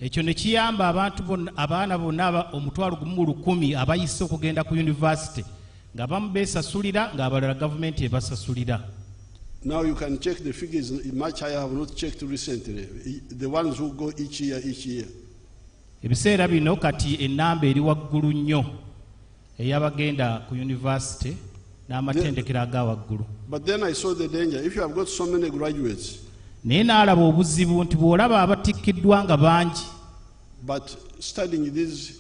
Ekyo ne kiyamba abaana bonna omutwalo gumu 1,000 abayise okugenda ku university nga bamu beesasulira ng'abalala gavumenti ebasasulira. Now you can check the figures much higher. I have not checked recently. The ones who go each year. Ebiseera bino kati ennamba eri waggulu nnyo ey'abagenda ku university n'amatendekero aga waggulu. But then I saw the danger. If you have got so many graduates, naye n'alaba obuzibu nti bw'olaba abatikkiddwa nga bangi, but studying these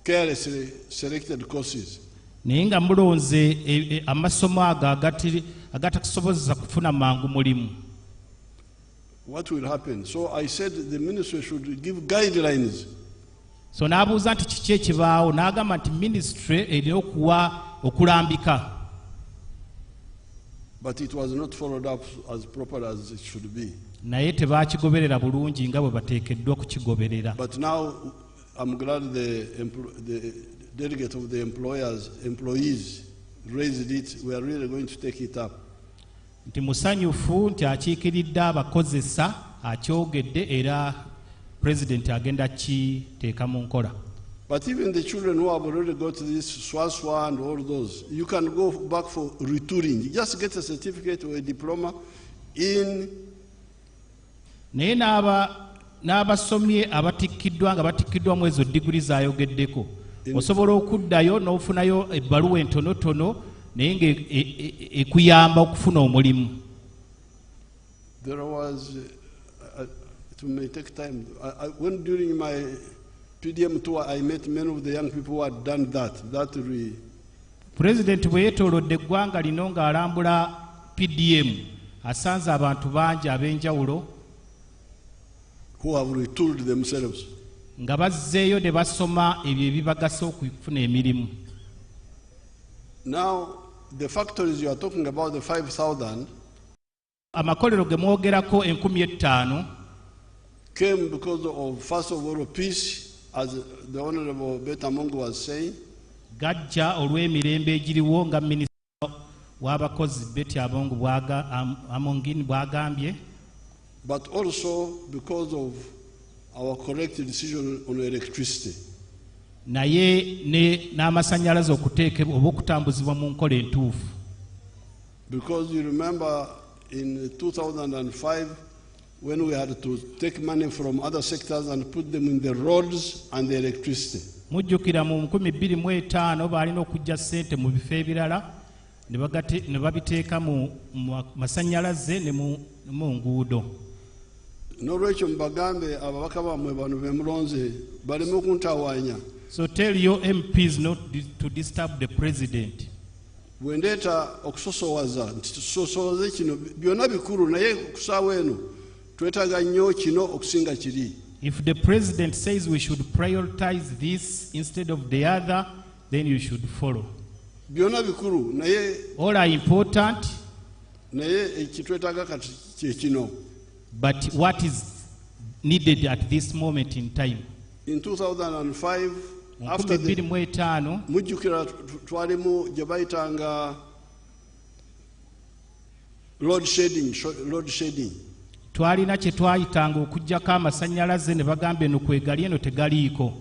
carelessly selected courses, naye nga mulonze amasomo ago agatakusobozesa kufuna mangu mulimu, what will happen? So I said the ministry should give guidelines. So n'abuuza nti kiki ekibaawo, n'agamba nti ministry erina okuwa okulambika. But it was not followed up as proper as it should be. Naye tebaakigoberera bulungi nga bwe bateekeddwa kukigoberera. But now I'm glad the delegate of the employees raised it. We are really going to take it up. Nti musanyufu nti akiikiridde abakozesa akyogedde era president agenda kiteeka mu nkola. But even the children who have already got this SWASWA and all those, you can go back for retouring. You just get a certificate or a diploma in. Naye n'abasomye abatikkiddwa nga batikkiddwa mu ezo diguli z'ayogeddeko, osobola okuddayo n'ofunayo ebbaluwa entonotono naye nga ekuyamba okufuna omulimu. There was, it may take time. When during my PDM tour, I met many of the young people who had done that. President bwe yeetoolodde eggwanga lino ng'alambula PDM, asanze abantu bangi ab'enjawulo who have retooled themselves. Nga bazzeeyo ne basoma ebyo ebibagasa okufuna emirimu. Now, the factories you are talking about, the 5,000, amakolero ge mwogerako 5,000 came because of, first of all, peace, as the Honorable Betamongo was saying. Gajja olw'emirembe egiriwo nga minisita w'abakozi Betty Abongo Amongini bw'agambye. But also because of our correct decision on electricity. Naye n'amasannyalaze okuteekebwa oba okutambuzibwa mu nkola entuufu. Because you remember in 2005 when we had to take money from other sectors and put them in the roads and the electricity. Mujjukira mu 2005 balina okujja ssente mu bifo ebirala ne babiteeka mu masannyalaze ne mu nguudo. N'olwekyo mubagambe ababaka bammwe bano bemulonze baleme okuntawanya. So tell your MPs not to disturb the president. Bwendeeta okusosowaza nti tusosowaze kino byonna bikulu naye kusaawa eno twetaaga nnyo kino okusinga kiri. If the president says we should prioritize this instead of the other, then you should follow. Byonna bikulu naye all are important, naye ekitwetaaga kati kye kino. But what is needed at this moment in time? In 2005, after the mujjukira twalimu gye bayitanga load shedding. Twalina kye twayitanga okuggyako amasannyalaze ne bagamba eno kwegali eno tegaliiko.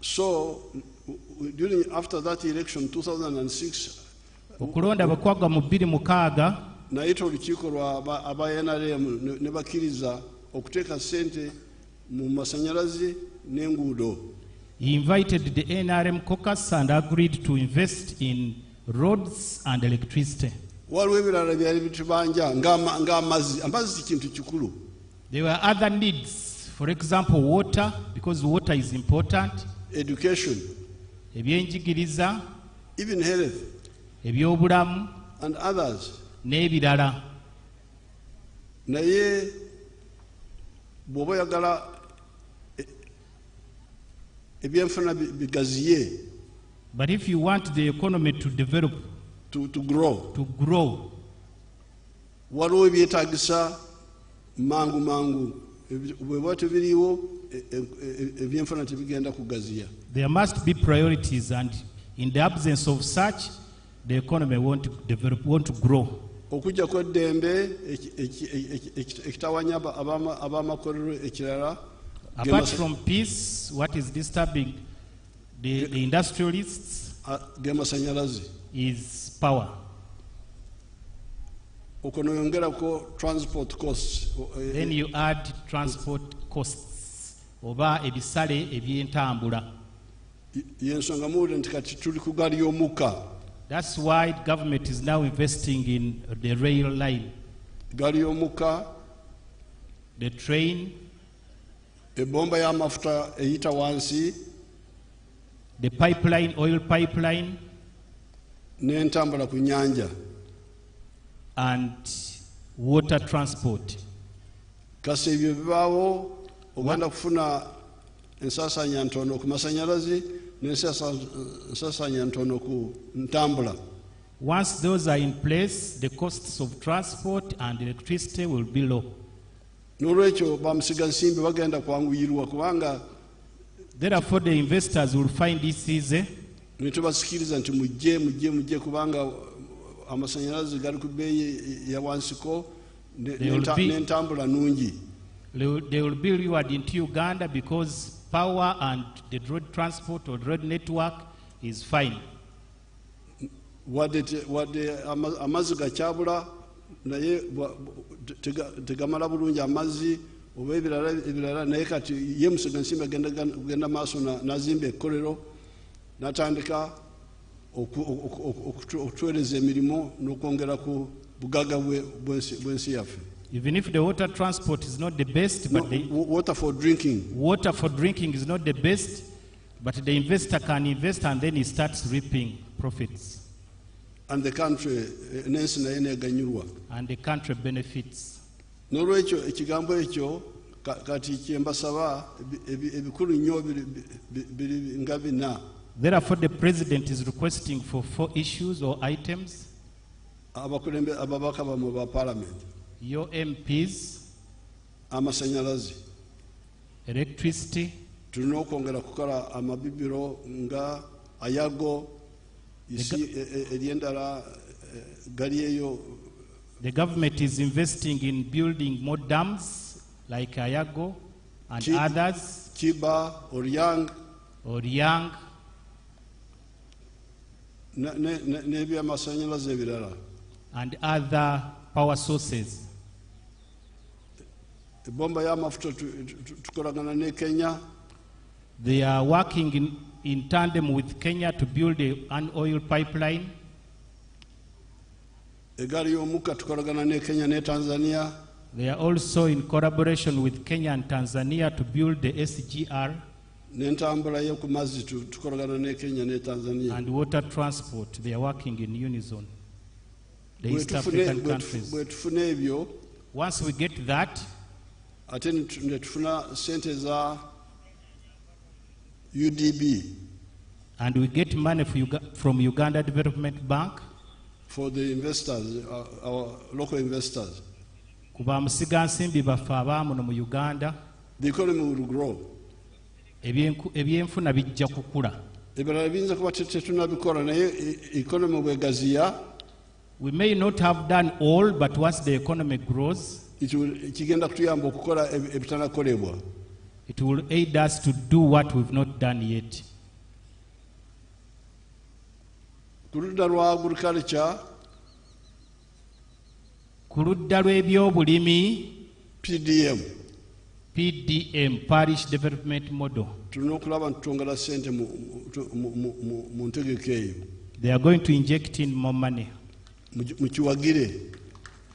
So after that election 2006, okulonda bwekwaggwa mu 2006, nayita olukiiko lwa aba NRM ne bakkiriza okuteeka ssente mu masannyalaze n'enguudo. He invited the NRM caucus and agreed to invest in roads and electricity. Waliwo ebirala byali bitubanja ng'amazzi kintu kikulu. There were other needs, for example water, because water is important. Education. Ebyenjigiriza. Even health. Ebyobulamu. And others. N'ebirala. Naye bw'oba oyagala ebyenfuna bigaziye. But if you want the economy to develop, to grow, waliwo ebyetaagisa mangu bwe tebiriwo ebyenfuna tebigenda kugaziya. There must be priorities, and in the absence of such, the economy won't develop, won't grow. okujja kw'eddembe ekitawanya ab'amakolero ekirala. Apart from peace, what is disturbing the industrialists is power. Transport costs. Then you add transport costs oba ebisale eby'entambula. That's why government is now investing in the rail line, the train, the pipeline, oil pipeline, and water transport. Oganda kufuna ensasanya ntono ku masanyalazi n'ensasanya ntono ku ntambula. Once those are in place, the costs of transport and electricity will be low. N'olwekyo bamusiga nsimbi bagenda kwanguyirwa kubanga therefore the investors will find this easy. Netubasikiriza nti mujje kubanga amasanyalazi gali ku bbeeyi ya wansiko n'entambula nungi. They will be rewarded into Uganda because power and the road transport or road network is fine. Wadde amazzi gakyabula naye tegamala bulungi amazzi oba ebirala naye kati ye Musiga Nsimbi agenda maaso n'azimba ekkolero n'atandika okutuweereza emirimu n'okwongera ku bugagga bw'ensi yaffe. Even if the water transport is not the best, but the water for drinking is not the best, but the investor can invest and then he starts reaping profits. And the country benefits. N'olwekyo ekigambo ekyo kati kyembasaba ebikulu nnyo biri nga bina. Therefore, the president is requesting for 4 issues or items. Ababaka bamwe ba parliament. Your MPs, amasanyalazi, electricity, tulina okwongera kukola amabibiro nga ayago eryendala gali eyo. The government is investing in building more dams like Ayago and others. Kiba, Oryang, n'ebyamasanyalazi ebirala. And other power sources. Bomba y'amafuta tukolagana ne Kenya. They are working in tandem with Kenya to build an oil pipeline. Egali y'omukka tukolagana ne Kenya ne Tanzania. They are also in collaboration with Kenya and Tanzania to build the SGR. N'entambula yo ku mazzi tukolagana ne Kenya ne Tanzania. And water transport, they are working in unison. The East African countries. Once we get that, ate netufuna sente za UDB, and we get money from Uganda Development Bank for the investors, our local investors. Kuba Musiga Nsimbi baffe abaamuno mu Uganda, the economy will grow. Ebyenfuna bijja kukula. Ebirala biyinza kuba tetunabikola naye economy bwegaziya. We may not have done all, but once the economy grows, it will aid us to do what we've not done yet. Ku ludda lw'ebyobulimi, PDM, Parish Development Model. They are going to inject in more money.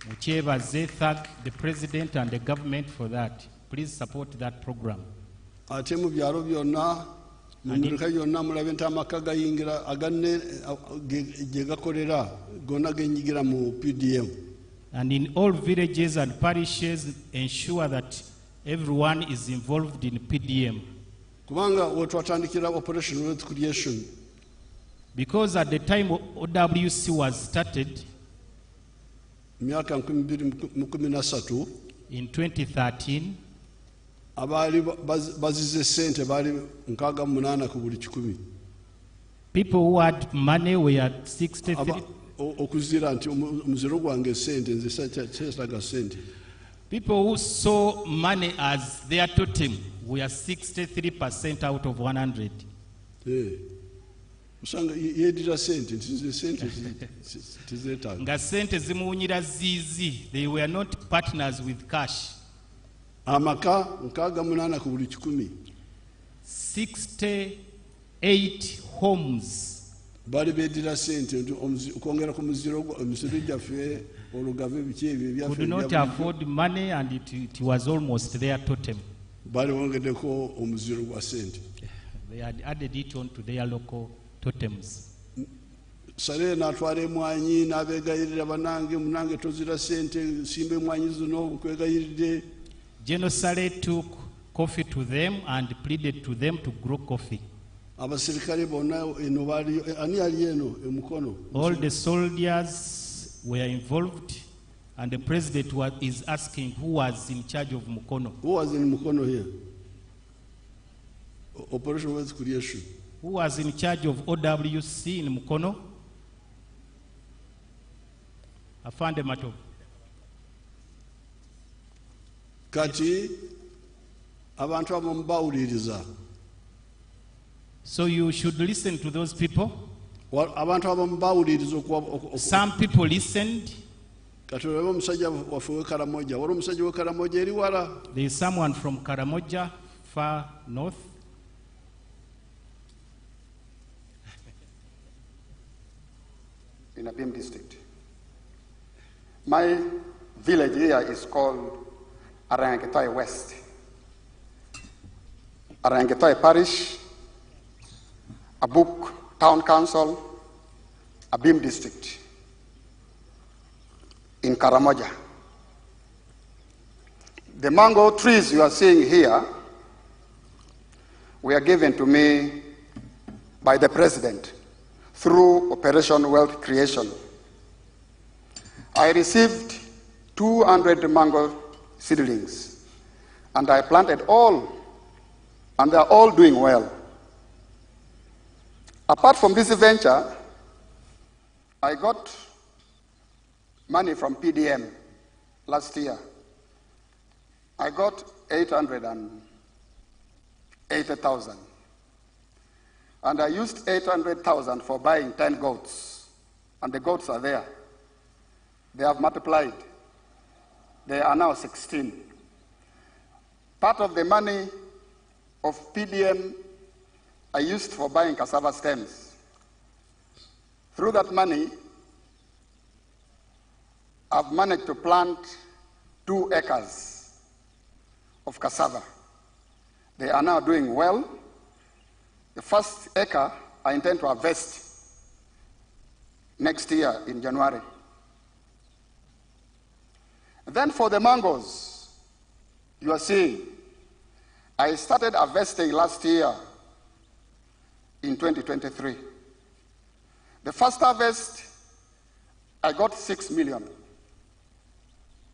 Muchebaze, thank the president and the government for that. Please support that program. And in all villages and parishes, ensure that everyone is involved in PDM. Because at the time OWC was started, in 2013, people who had money were at 63. okuzira nti omuziro gwange sente nze setaga sente. People who saw money as their totem were 63% out of 100. Usanga yedira sente nti sente tizetaga. Nga sente zimuwunyira zizi, they were not partners with cash. Amaka nkaga munana ku buli 100. 68 homes bali bedira sente okongera ku muziro omusiri gyaffe olugave biki ebyo byaffe could not afford money, and it was almost their totem. bali wongeddeko omuziro gwa sente. They had added it on to their local totems. Sale n'atwala emwanyi n'abeegayirira banange munange tozira sente simba emwanyi zino nkwegayiridde. General Saleh took coffee to them and pleaded to them to grow coffee. Abasirikale bonna eno bali ani ali eno emukono. All the soldiers were involved, and the president is asking who was in charge of Mukono. Who was in Mukono here? Operation Wealth Creation. Who was in charge of OWC in Mukono? Afande Mato. Kati abantu abamu bawuliriza. So you should listen to those people. Abantu abamu bawuliriza. Some people listened. Kati olaba omusajja waffe we Karamoja. Wali omusajja we Karamoja eri wala. There is someone from Karamoja, far north. In Abim district. My village here is called Arangetoy West. Arangetoy Parish, Abuk Town Council, Abim district. In Karamoja. The mango trees you are seeing here were given to me by the president through Operation Wealth Creation. I received 200 mango seedlings, and I planted all, and they are all doing well. Apart from this venture, I got money from PDM last year. I got 880,000. And I used 800,000 for buying 10 goats. And the goats are there. They have multiplied. They are now 16. Part of the money of PDM I used for buying cassava stems. Through that money, I've managed to plant 2 acres of cassava. They are now doing well. The first acre I intend to harvest next year in January. And then for the mangoes, you are seeing, I started harvesting last year in 2023. The first harvest, I got 6 million.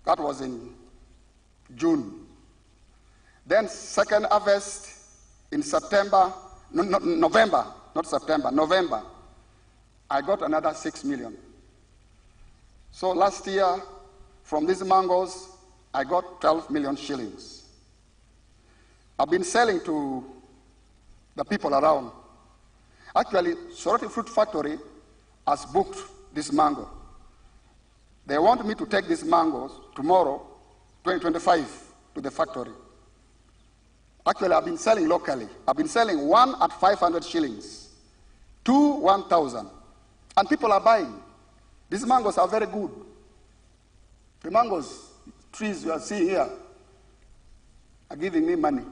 That was in June. Then second harvest in November, not September, November, I got another 6 million. So last year, from these mangoes, I got 12 million shillings. I've been selling to the people around. Actually, Soroti Fruit Factory has booked this mango. They want me to take these mangoes tomorrow, 2025, to the factory. Actually, I've been selling locally. I've been selling 1 at 500 shillings, 2 1,000. And people are buying. These mangoes are very good. The mangoes, trees you are seeing here, are giving me money,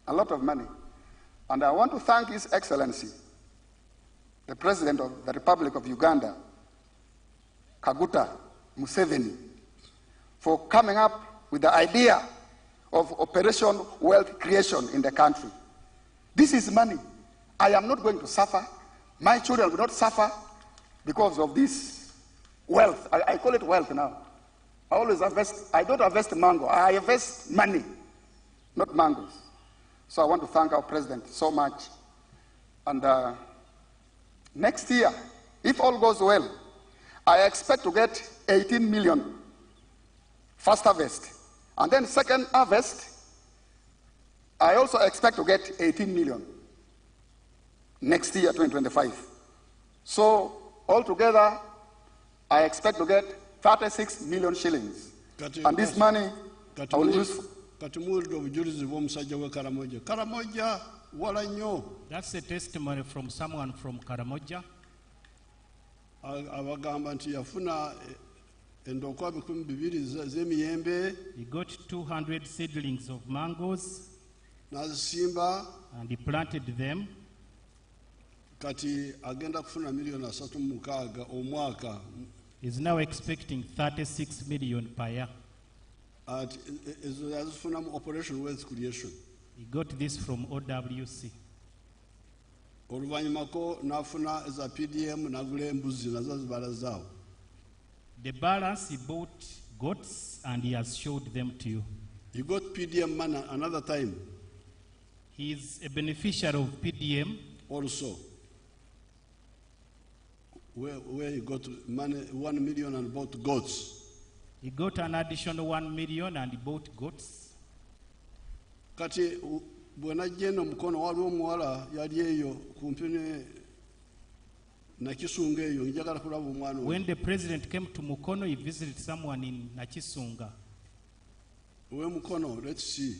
a lot of money. And I want to thank His Excellency, the President of the Republic of Uganda, Kaguta Museveni, for coming up with the idea of Operation Wealth Creation in the country. This is money. I am not going to suffer. My children will not suffer because of this wealth. I call it wealth now. I always invest. I don't invest mango. I invest money, not mangoes. So I want to thank our president so much. And next year, if all goes well, I expect to get 18 million first harvest. And then second harvest, I also expect to get 18 million next year, 2025. So altogether, I expect to get 36 million shillings. And this money I will use for... That's a testimony from someone from Karamoja. He got 200 seedlings of mangoes and he planted them. He's now expecting 36 million per year. Operation Wealth Creation. He got this from OWC. The balance, he bought goats and he has showed them to you. He got PDM money another time. He is a beneficiary of PDM also. Where he got money, 1 million and bought goats. He got an additional 1 million and he bought goats. Kati bwena jeno mkono wali omuwala yali eyo kumpine Nakisunga eyo njagala kulaba omwana. When the president came to Mukono, he visited someone in Nakisunga. We Mukono, let's see.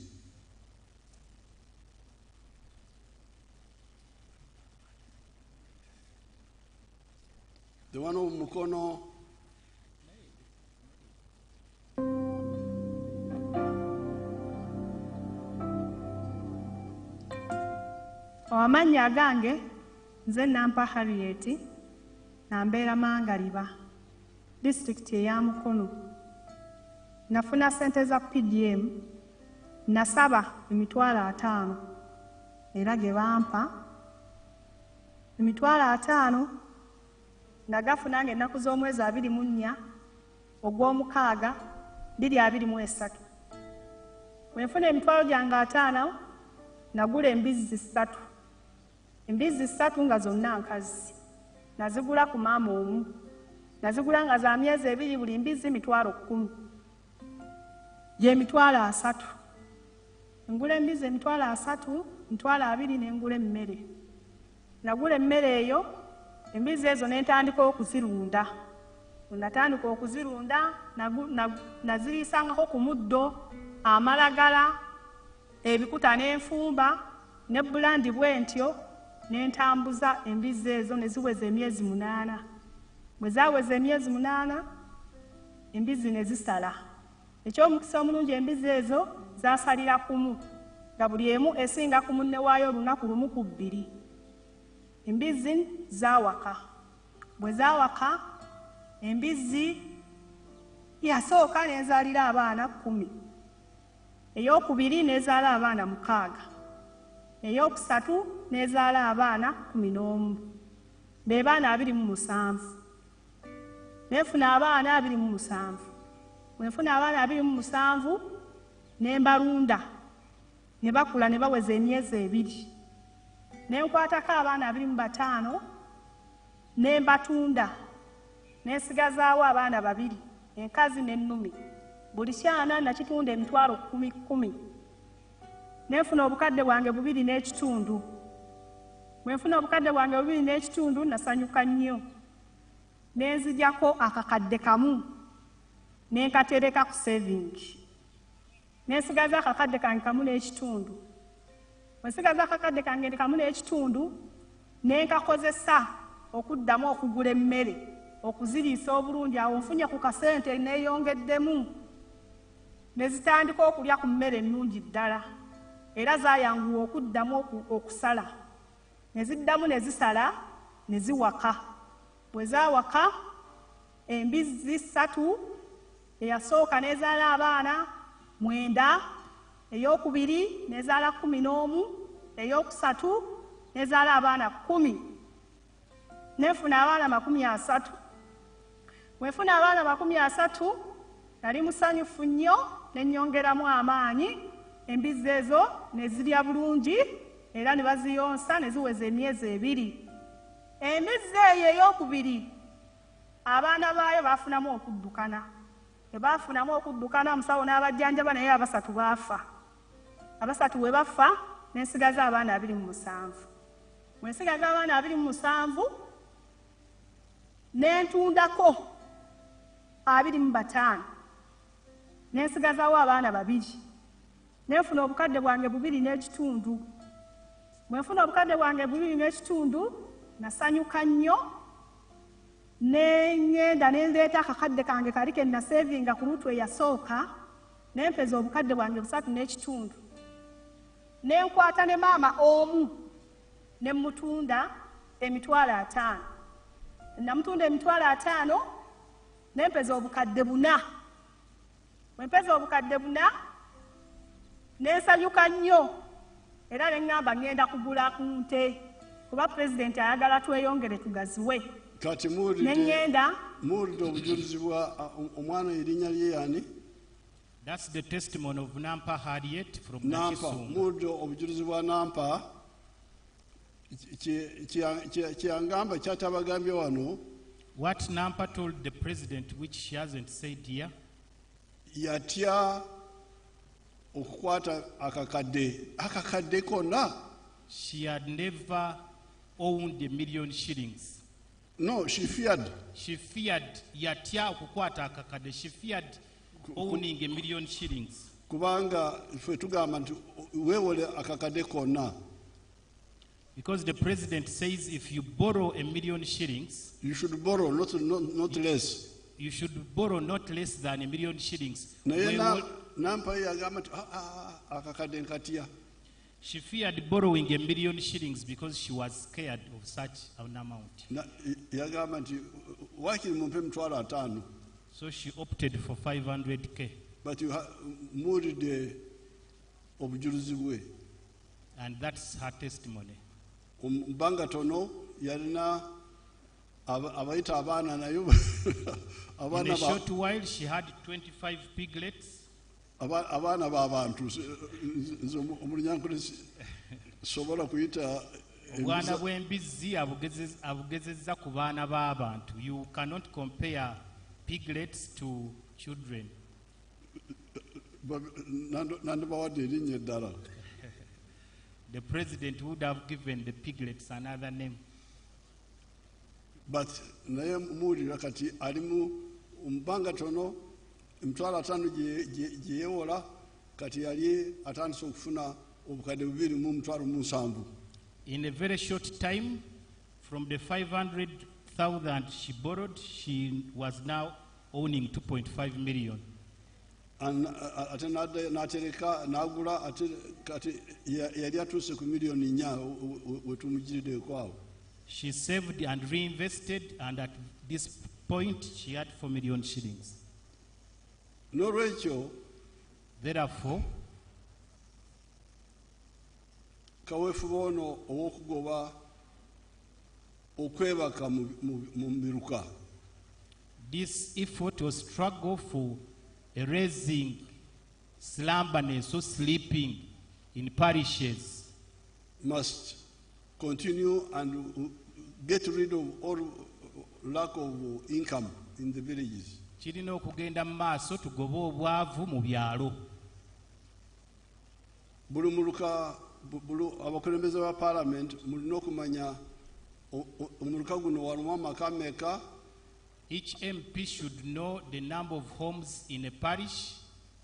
The one of Mukono. Amanya gange nze nampa Harriet nambeera Mangaliba district ya Mukono. Nafuna sente za PDM nasaba emitwalo 5 era ge bampa emitwalo 5 nagafuna ng'ennaku z'omwezi 24 ogw'omukaaga 2023. Bwe nfuna emitwalo gyange 5 nagula embizi 3. Embizi 3 nga zonna nkazi. Nazigula ku maama omu. Nazigula nga za myezi 2 buli mbizi emitwalo 10. Ye emitwalo 3. Ngula embizi emitwalo 3, emitwalo 2 n'engula emmere. Nagula emmere eyo, embizi ezo n'entandika okuzirunda. Natandika okuzirunda, naziriisangako ku muddo, amalagala, ebikuta n'enfumba, ne bulandi bwentyo, n'entambuza embizi ezo ne ziweza emyezi 8. Bwe zaweza emyezi 8, embizi ne zisala. Eky'omukisa omulungi embizi ezo zasalira kumu, nga buli emu esinga ku munne waayo olunaku lumu ku 2. Embizi zawaka. Bwe zawaka, embizi yasooka n'ezaalira abaana 10. Ey'okubiri n'ezaala abaana 6. Ey'okusatu n'ezaala abaana 11. Be baana 27. Nefuna abaana 27. Bwe nfuna abaana 27 ne mbalunda. Ne bakula ne baweza emyezi 2. Ne nkwatako abaana 25 ne mbatunda. Nesigazaawo abaana 2, enkazi n'ennumi. Buli kyana nakitunda emitwalo 10. Nefuna obukadde bwange 2 n'ekitundu. Bwe nfuna obukadde bwange 2 n'ekitundu nasanyuka nnyo. Nenzijako akakadde kamu nenkatereka ku saving. Nesigaza akakadde kange kamu n'ekitundu. Bwe sigaza akakadde kange kamu n'ekitundu nenkakozesa okuddamu okugula emmere, okuziriisa obulungi. Awo nfunye ku kasente neeyongeddemu. Nezitandika okulya ku mmere ennungi ddala. Era zaayanguwa okuddamu okusala. Neziddamu nezisala neziwaka. Bwe zaawaka, embizi 3 eyasooka nezaala abaana 9, ey'okubiri nezaala 11, ey'okusatu nezaala abaana 10. Nefuna abaana 30. Bwefuna abaana 30 nali musanyufu nnyo nennyongeramu amaanyi. Embizi ezo nezirya bulungi era ne baziyonsa ne ziweza emyezi 2. Embizi eyo ey'okubiri abaana baayo baafunamu okuddukana. Bwe baafunamu okuddukana omusawo n'abajjanjaba naye abasatu baafa. Abasatu bwe bafa ne nsigaza abaana 27. Bwe nsigaza abaana 27 ne ntundako 25 ne nsigazawo abaana 2 ne nfuna obukadde bwange 2 n'ekitundu. Bwe nfuna obukadde bwange 2 n'ekitundu nasanyuka nnyo ne ngenda ne ndeeta akakadde kange kali ke nasevinga ku lutu eyasooka ne mpeza obukadde bwange 3 n'ekitundu. Ne nkwata ne maama omu ne mutunda emitwalo 5. Namutunda emitwalo 5 ne mpeza obukadde 4. Bwe mpeza obukadde 4 ne nsanyuka nnyo era ne ngamba ngenda kugula ku nte kuba pulezidenti ayagala tweyongere tugaziwe. Kati ngenda muwulidde obujulizi bwa omwana erinnya lye yani? That's the testimony of Nampa Harriet from Nampa. Nakisunga. Muwulidde obujulizi bwa Nampa. Kyangamba kyatabagambye wano. What Nampa told the president, which she hasn't said here, yatya okukwata akakadde konna. she had never owned $1 million. No, she feared. She feared yatya okukwata akakadde. She feared owning $1 million. Kubanga ffe tugamba nti weewole akakadde konna. Because the president says if you borrow $1 million, You should borrow, not less. you should borrow not less than $1 million. Naye Nampa yagamba nti akakadde nkatya. She feared borrowing $1 million because she was scared of such an amount. Yagamba nti wakiri mumpe emitwalo 5. So she opted for $500K. But muwulidde obujulizi bwe. And that's her testimony. Mbanga tono yalina abayita abaana nayo. In a short while, she had 25 piglets. Abaana b'abantu nze omulunyankole sobola kuyita obwana bw'embizzi abugezezza ku baana b'abantu. You cannot compare piglets to children. nandibawadde erinnya eddala. The president would have given the piglets another name. But naye muwulira kati ali mu mbanga tono emitwalo 5 gye yeewola kati yali atandise okufuna obukadde 2,700. In a very short time, from the 500,000 she borrowed, she was now owning 2.5 million. Ate n'atereka n'agula ate kati yali atuuse ku miliyoni 4 wetumugiriddeko awo. She saved and reinvested, and at this point she had $4 million. N'olwekyo Therefore, kaweefube ono ow'okugoba okwebaka mu miruka. this effort or struggle for erasing slumberness or sleeping in parishes must continue and get rid of all lack of income in the villages. kirina okugenda mu maaso tugobe obwavu mu byalo. Buli muluka abakulembeze ba parliament mulina okumanya omuluka guno walumu amaka meka. Each MP should know the number of homes in a parish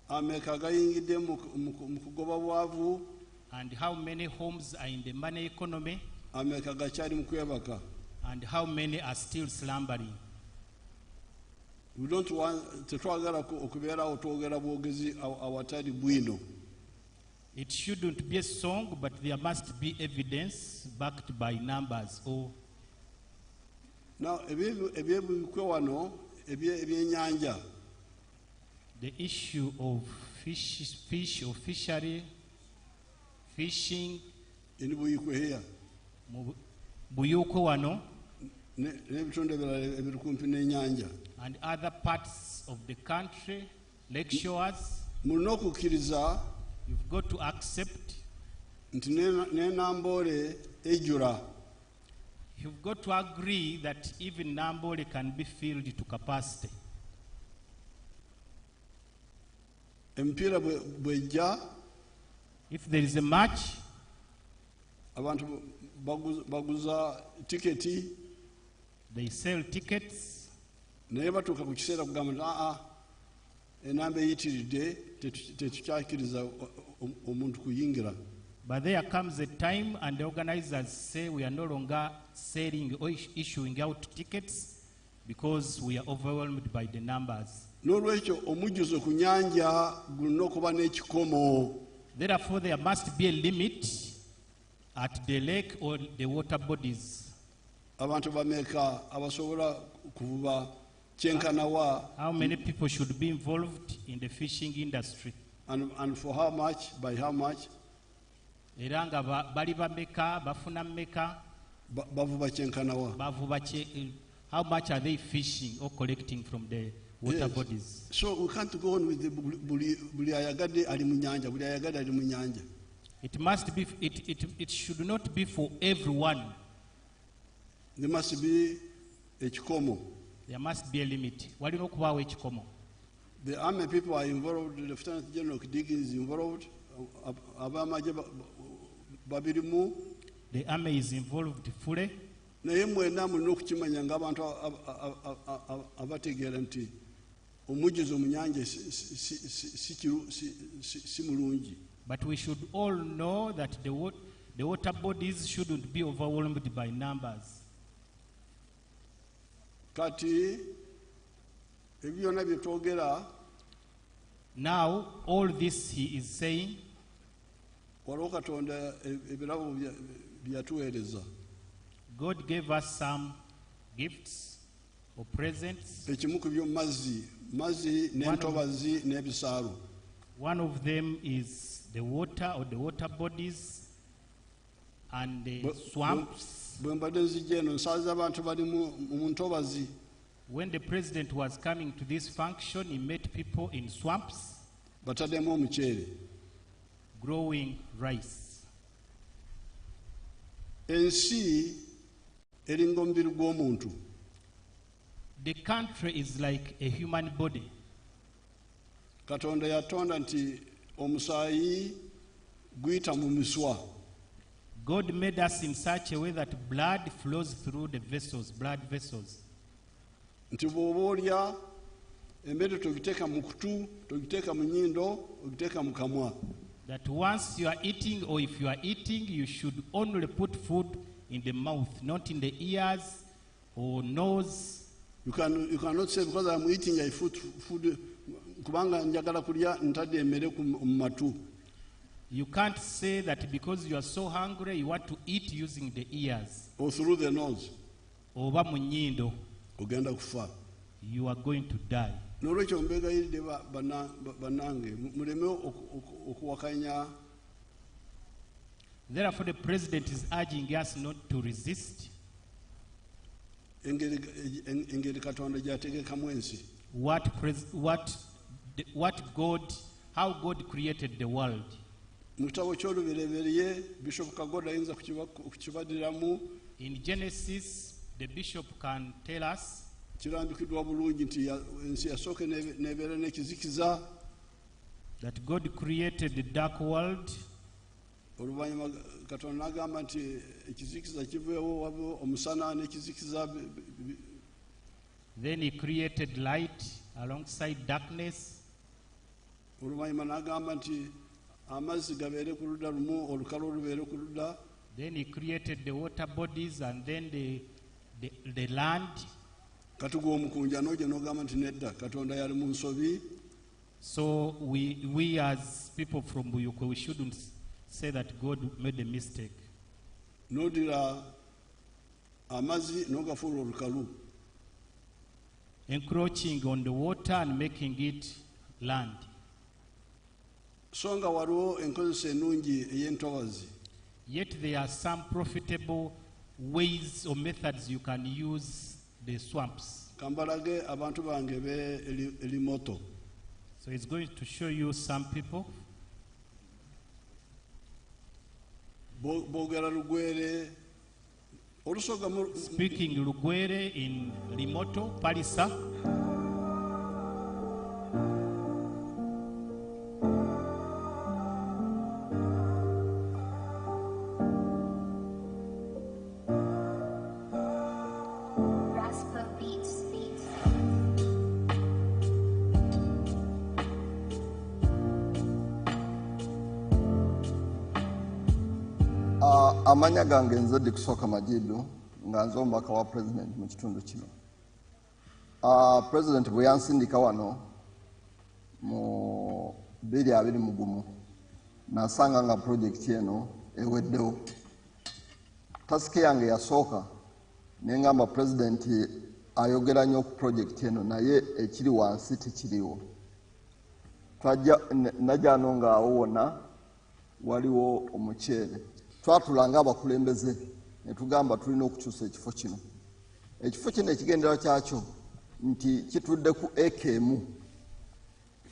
ameka gayingidde mu kugoba bwavu, and how many homes are in the money economy ameka gakyali mu kwebaka. and how many are still slumbering. We don't want tetwagala okubeerawo twogera bwogezi awatali bwino. It shouldn't be a song, but there must be evidence backed by numbers. Or Now ebyebikwe wano ebyennyanja the issue of fish or fishery, fishing, eni buyikwe here mu Buyuko wano, n'ebitundu ebirala ebiri kumpi n'ennyanja. and other parts of the country, lake shores. Mulina okukkiriza You've got to accept nti n'enamboole ejjula. You've got to agree that even Nambole can be filled to capacity. emipiira bwejja If there is a match, abantu baguza tiketi they sell tickets, naye batuuka ku kiseera kugamba nti enamba eyitiridde tetukyakkiriza omuntu kuyingira. but there comes a time and the organizers say we are no longer selling or issuing out tickets because we are overwhelmed by the numbers. N'olwekyo omujjuzo ku nnyanja gulina okuba n'ekikomo. Therefore, there must be a limit at the lake or the water bodies. Abantu bameeka abasobola kuvuba kyenkanawa, How many people should be involved in the fishing industry? and for how much, by how much, Era nga bali bameka, bafuna meka, bavuba kyenkanawa. bavuba how much are they fishing or collecting from the water Yes. bodies? So we can't go on with the buli ayagadde ali mu nnyanja, buli ayagadde ali mu nnyanja. It must be. It should not be for everyone. There must be ekikomo. There must be a limit. Walina okubaawo ekikomo. The army people are involved, Lieutenant General Kidigi is involved, abamaje babirimu, The army is involved fully. naye mwena mulina okukimanya ng'abantu abategeera nti omujjuzo mu nnyanja si mulungi. But we should all know that the water bodies shouldn't be overwhelmed by numbers. Kati ebyo byonna bye twogera, Now, all this he is saying, waliwo Katonda ebirabo bye yatuweereza. God gave us some gifts or presents. Ekimu ku byo mazzi n'entobazi n'ebisaalu. One of them is the water or the water bodies and the swamps. Bwe mbadde nzijja eno nsaaza abantu bali mu ntobazi. When the president was coming to this function, he met people in swamps Bataddemu omuceere. growing rice. Ensi eringa omubiri gw'omuntu. The country is like a human body. Katonda yatonda nti omusaayi guyita mu miswa. God made us in such a way that blood flows through the vessels, blood vessels. Nti bw'oba olya emmere togiteeka mu kutu, togiteeka mu nnyindo, ogiteeka mu kamwa. That once you are eating, or if you are eating, you should only put food in the mouth, not in the ears or nose. You cannot say because I'm eating I food kubanga njagala kulya ntadde emmere mu matu. You can't say that because you are so hungry, you want to eat using the ears. Or through the nose. Oba mu nnyindo, Ogenda kufa. you are going to die. N'olwekyo mbegayiridde bannange muleme okuwakanya. Therefore, the president is urging us not to resist engeri Katonda gy'ategekamu ensi. how God created the world. Mu kitabo ky'olubereberye Bishop Kagoda ayinza kukibadiramu. In Genesis, the bishop can tell us Kirambikiddwa bulungi nti ensi yasooka n'ebeera n'ekizikiza. that God created the dark world. Oluvannyuma Katonda n'agamba nti ekizikiza kiveewo, wabeewo omusana n'ekizikiza. Then he created light alongside darkness. Oluvannyuma n'agamba nti amazzi gabeere ku ludda lumu, olukalu lubeere ku ludda. Then he created the water bodies and then the land. Kati gwe omukunja n'ojja n'ogamba nti nedda Katonda yali mu nsobi. So we as people from Buyukwe, we shouldn't say that God made a mistake. N'odira amazzi n'ogafuula olukalu. Encroaching on the water and making it land. So nga waliwo enkozesa ennungi ey'entobazi. Yet there are some profitable ways or methods you can use the swamps. Kambalage abantu bange be elimoto. So it's going to show you some people. Boogera lugwere speaking Lugwere in Limoto, Palisa. Amanya gange nzedi kusoka majidu nga nze omubaka wa president mu kitundu kino. President bwe yansindika wano mu 2021 nasanga nga project eno eweddewo. Tasiki yange yasooka nengamba president ayogera nnyo ku project eno naye ekiri wansi tekiriwo. Najjano ng'awo wonna waliwo omuceere. Twatulanga abakulembeze ne tugamba tulina okukyusa ekifo kino. Ekifo kino ekigendera kyakyo nti kitudde ku ekemu.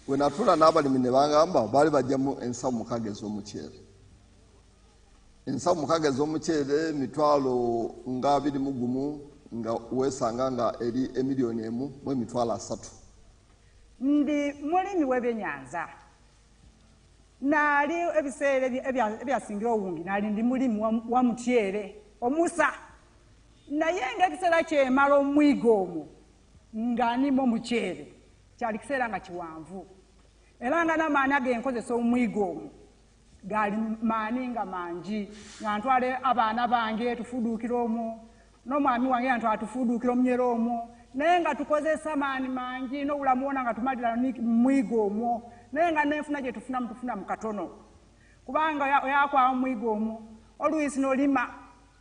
We natula n'abalimi ne bangamba baali bajjamu ensawu 6 ez'omuceere. Ensawu 6 ez'omuceere mitwalo nga 21 nga weesanga nga eri emiliyoni 1 mu emitwalo 3. Ndi mulimi w'ebyenyanza. Nali ebiseera ebyasingira obungi nali ndi mulimu wa mutyere omusa naye ng'ekiseera kyemala omwiga omwo nga nimo omukyere kyali kiseera nga kiwanvu era nga n'amaani agenkozesa omwiga omwo gali maani nga mangi nga ntwale abaana bange tufuduukira omwo n'omwami wange nga ntwala tufuduukira omunyera omwo naye nga tukozesa maani mangi n'obulamu wona nga tumalira mwiga omwo naye nga nenfuna gye tufuna mu katono kubanga oyakwawo omwiga omwo oluisi n'olima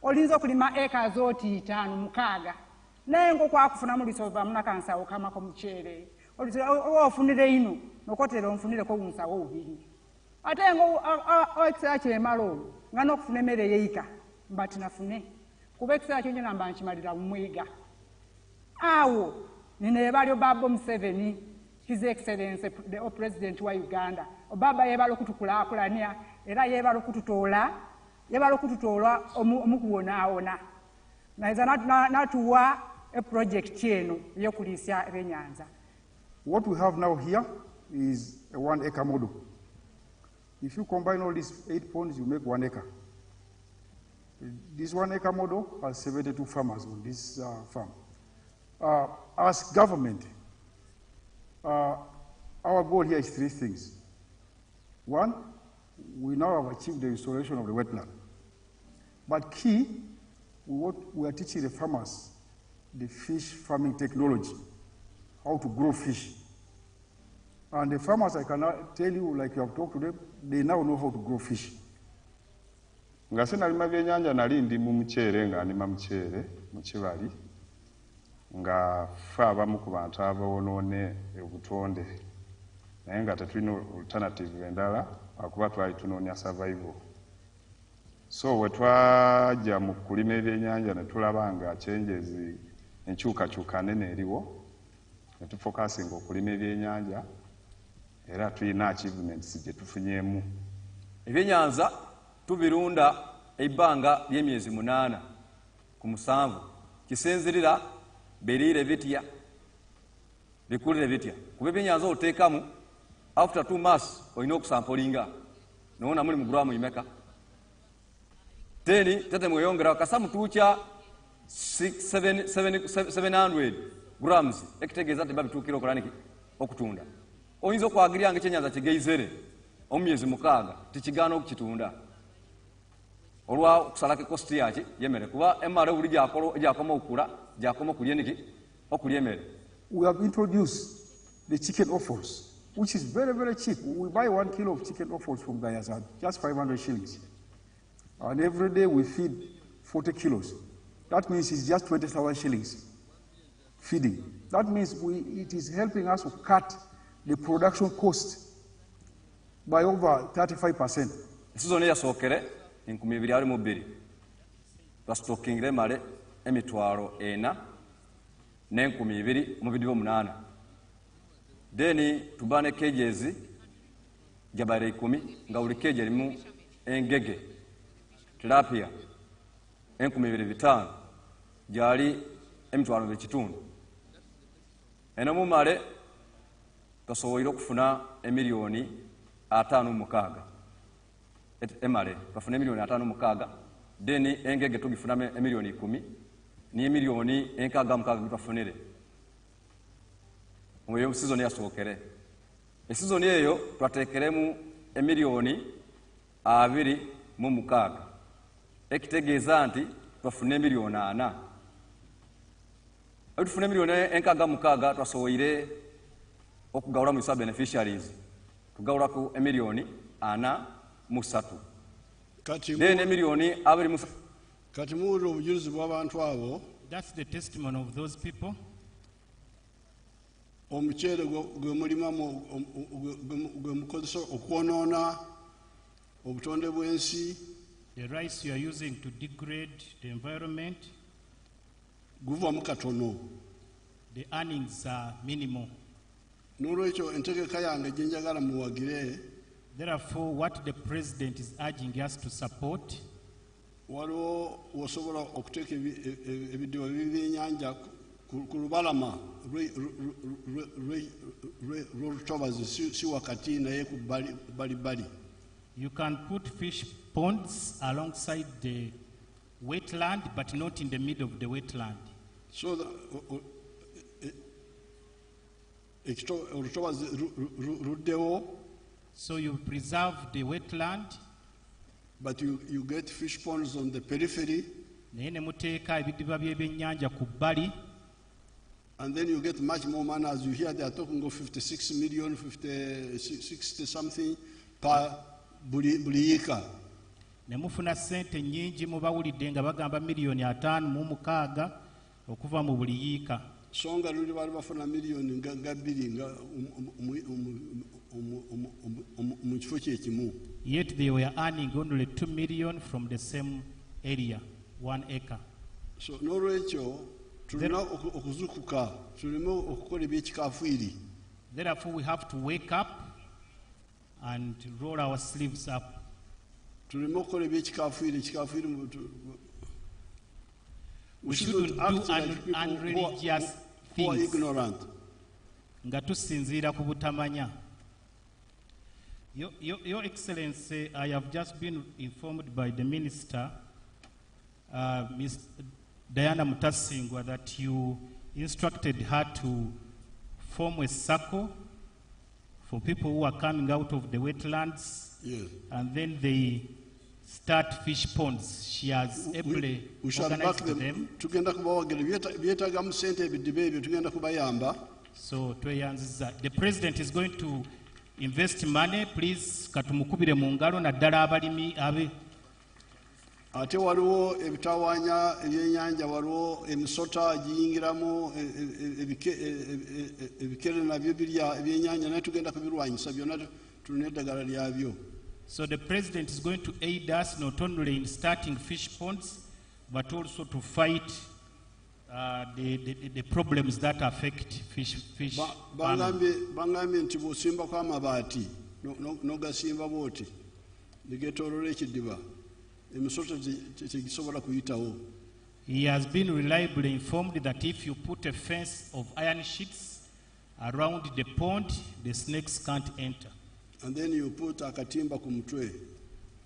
olinza okulima eka zooti 5 6 naye ng'okwakufuna mu luisi ovaamu nakansawo kamako muceere ofunire ino nokotera onfunireko obunsawo 2 ate ng'ekiseera kyemala olwo nga n'okufuna emmere yeeyika mba tinafune kuba ekiseera kyo nyona mba nkimalira mu mwiga awo nino ebalyo Baba Museveni His Excellency the President wa Uganda. Obaba yebala okutukulaakulanya era yebala okututoola omukuwonaawona. Naiza natuwa a project eno y'okuliisa ebyenyanza. What we have now here is a 1 acre model. If you combine all these 8 ponds, you make 1 acre. This 1 acre model has 72 farmers on this farm. As government, our goal here is 3 things. 1, we now have achieved the restoration of the wetland. But key, we are teaching the farmers the fish farming technology, how to grow fish. And the farmers, I cannot tell you, like you have talked to them, they now know how to grow fish. Nga sinalima byennyanja nali ndi mu muceere nga nima muceere mu kibali nga fe abamu ku bantu abawonoone obutonde naye nga tetulina alternative endala akuba twali tunoonya survival. So we twajja mu kulima ebyennyanja ne tulaba nga changes enkyukakyuka nene eriwo ne tufokasinga okulima ebyennyanja era tulina achievements gye tufunyeemu. Ebyenyanza tubirunda ebbanga ly'emyezi 8 ku 7 kisinzirira beriire bitya bikulire bitya kuba ebyenyanza oteekamu after 2 months olina okusampolinga nowona muli mu gulamu imeka teni tete mweyongera kasamu tuukya 700 grams ekitegeeza tebabituukira okulaniki okutunda oyinza okwagirya nga ekyenyanza kigeizere omyezi 6 tikigaana okukitunda olwa okusalako kosti yaki yemere kuba emare buli gyakoma okukula gyakoma okulya emmere. We have introduced the chicken offals, which is very, very cheap. We buy 1 kilo of chicken offals from Gayazad, just 500 shillings. And every day we feed 40 kilos. That means it's just 20,000 shillings feeding. That means it is helping us to cut the production cost by over 35%. Season yasookere 2022 twasitookingire male emitwalo 4 ne 2028 then tubane cages jabare 10 nga buli cage erimu engege tilapia 2025 gyali emitwalo ekitundu eno mumale twasoboire okufuna emiliyoni 56 emale twafuna emiliyoni 56 then engege tugifuna emiliyoni 10 ni emiliyoni 66 twafunire mu season yasookere esizoni eyo twatekeremu emiliyoni 26 ekitegeeza nti twafuna emiliyoni 4 tufuna emiliyoni 66 twasoboire okugawula mu sub beneficiaries tugawulako emiliyoni 43 then emiliyoni 23 kati muwulira obujulizi bw'abantu abo. That's the testimony of those people. Omuceere gwe mulimamu gwe mukozesa okwonoona obutonde bw'ensi. The rice you are using to degrade the environment. Guvamu katono. The earnings are minimal. N'olwekyo entegeka yange gye njagala muwagire. Therefore, what the president is urging us to support. Waliwo osobola okuteeka ebidiba by'ebyennyanja ku lubalama lw'olutobazi si wakati naye ku bbalibbali. You can put fish ponds alongside the wetland, but not in the middle of the wetland. So olutobazi ruddewo. So you preserve the wetland. But you get fish ponds on the periphery. And then you get much more money. As you hear, they are talking of 56 million, 60 something per buliyika. Nemufuna sente nyingi mubawulidde nga bagamba miliyoni 5 okuva mu buli yiika. Songa luli bali bafuna miliyoni nga 2 nga mu kifo kyekimu. Yet they were earning only 2 million from the same area, 1 acre. So n'olwekyo tulina okuzukuka tulina okukola ebyekikaafiiri. Therefore we have to wake up and roll our sleeves up. Tulina okukola ebyekikaafiiri. We shouldn't do unreligious things. Who are ignorant. Nga tusinziira ku butamanya. Your Excellency, I have just been informed by the Minister, Ms. Diana Mutasingwa, that you instructed her to form a circle for people who are coming out of the wetlands. Yes. And then they start fish ponds. She has ably organized them. So the President is going to invest money. Please katumukubire mu ngalo naddala abalimi abe. Ate waliwo ebitawaanya ebyennyanja, waliwo emisota giyingiramu ebikere nabyo birya ebyennyanja naye tugenda kubirwanyisa byonna tulina eddagala lyabyo. So the President is going to aid us not only in starting fish ponds but also to fight the problems that affect fish bangambye nti bw'osimbako amabaati n'ogasimba bw'oti nigeetooloola ekiddiba emisota tegisobola kuyitawo. He has been reliably informed that if you put a fence of iron sheets around the pond, the snakes can't enter. And then you put akatimba ku mutwe.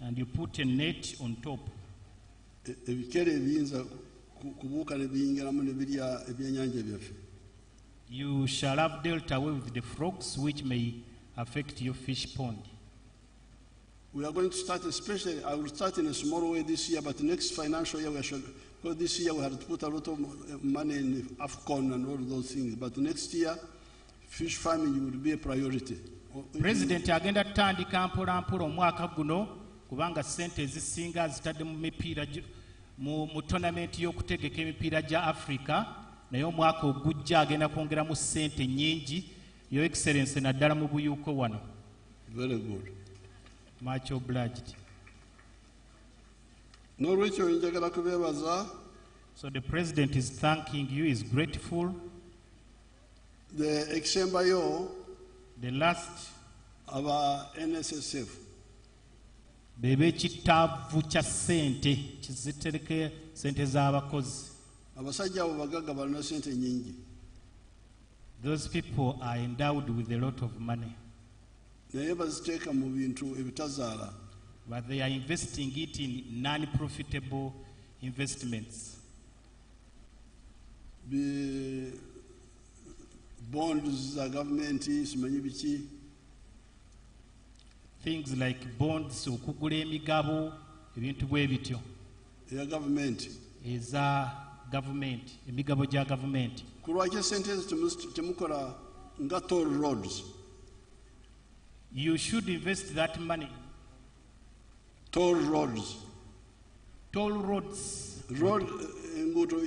And you put a net on top. Ebikere ebiyinza kubuuka ne biyingiramu ne birya ebyennyanja byaffe. You shall have dealt away with the frogs which may affect your fish pond. We are going to start, especially, I will start in a small way this year, but next financial year, because this year we had to put a lot of money in AFCON and all those things, but next year, fish farming will be a priority. President agenda tutandika mpola mpola omwaka guno kubanga sente ezisinga zitadde mu mipiira mu tournament y'okutegeka emipiira gya Africa, naye omwaka ogujja agenda kwongeramu sente nnyingi. Your Excellency naddala mu buyuuko wano. Very good. Much obliged. N'olwekyo njagala kubeebaza. So the President is thanking you, is grateful. The exembayo, the last aba NSSF bebe kitaavu kya sente kizitereke sente z'abakozi. abasajja abo bagagga balina sente nyingi. Those people are endowed with a lot of money, Naye baziteeka mu bintu ebitazaala. but they are investing it in non-profitable investments. Bonds za gavumenti simanyi biki. Things like bonds, okugula emigabo, ebintu bwe bityo. Eya gavumenti. Eza government, emigabo gya government. Ku lwaki sente ezo temukola nga toll roads? You should invest that money. Toll roads. Toll roads. Road enguudo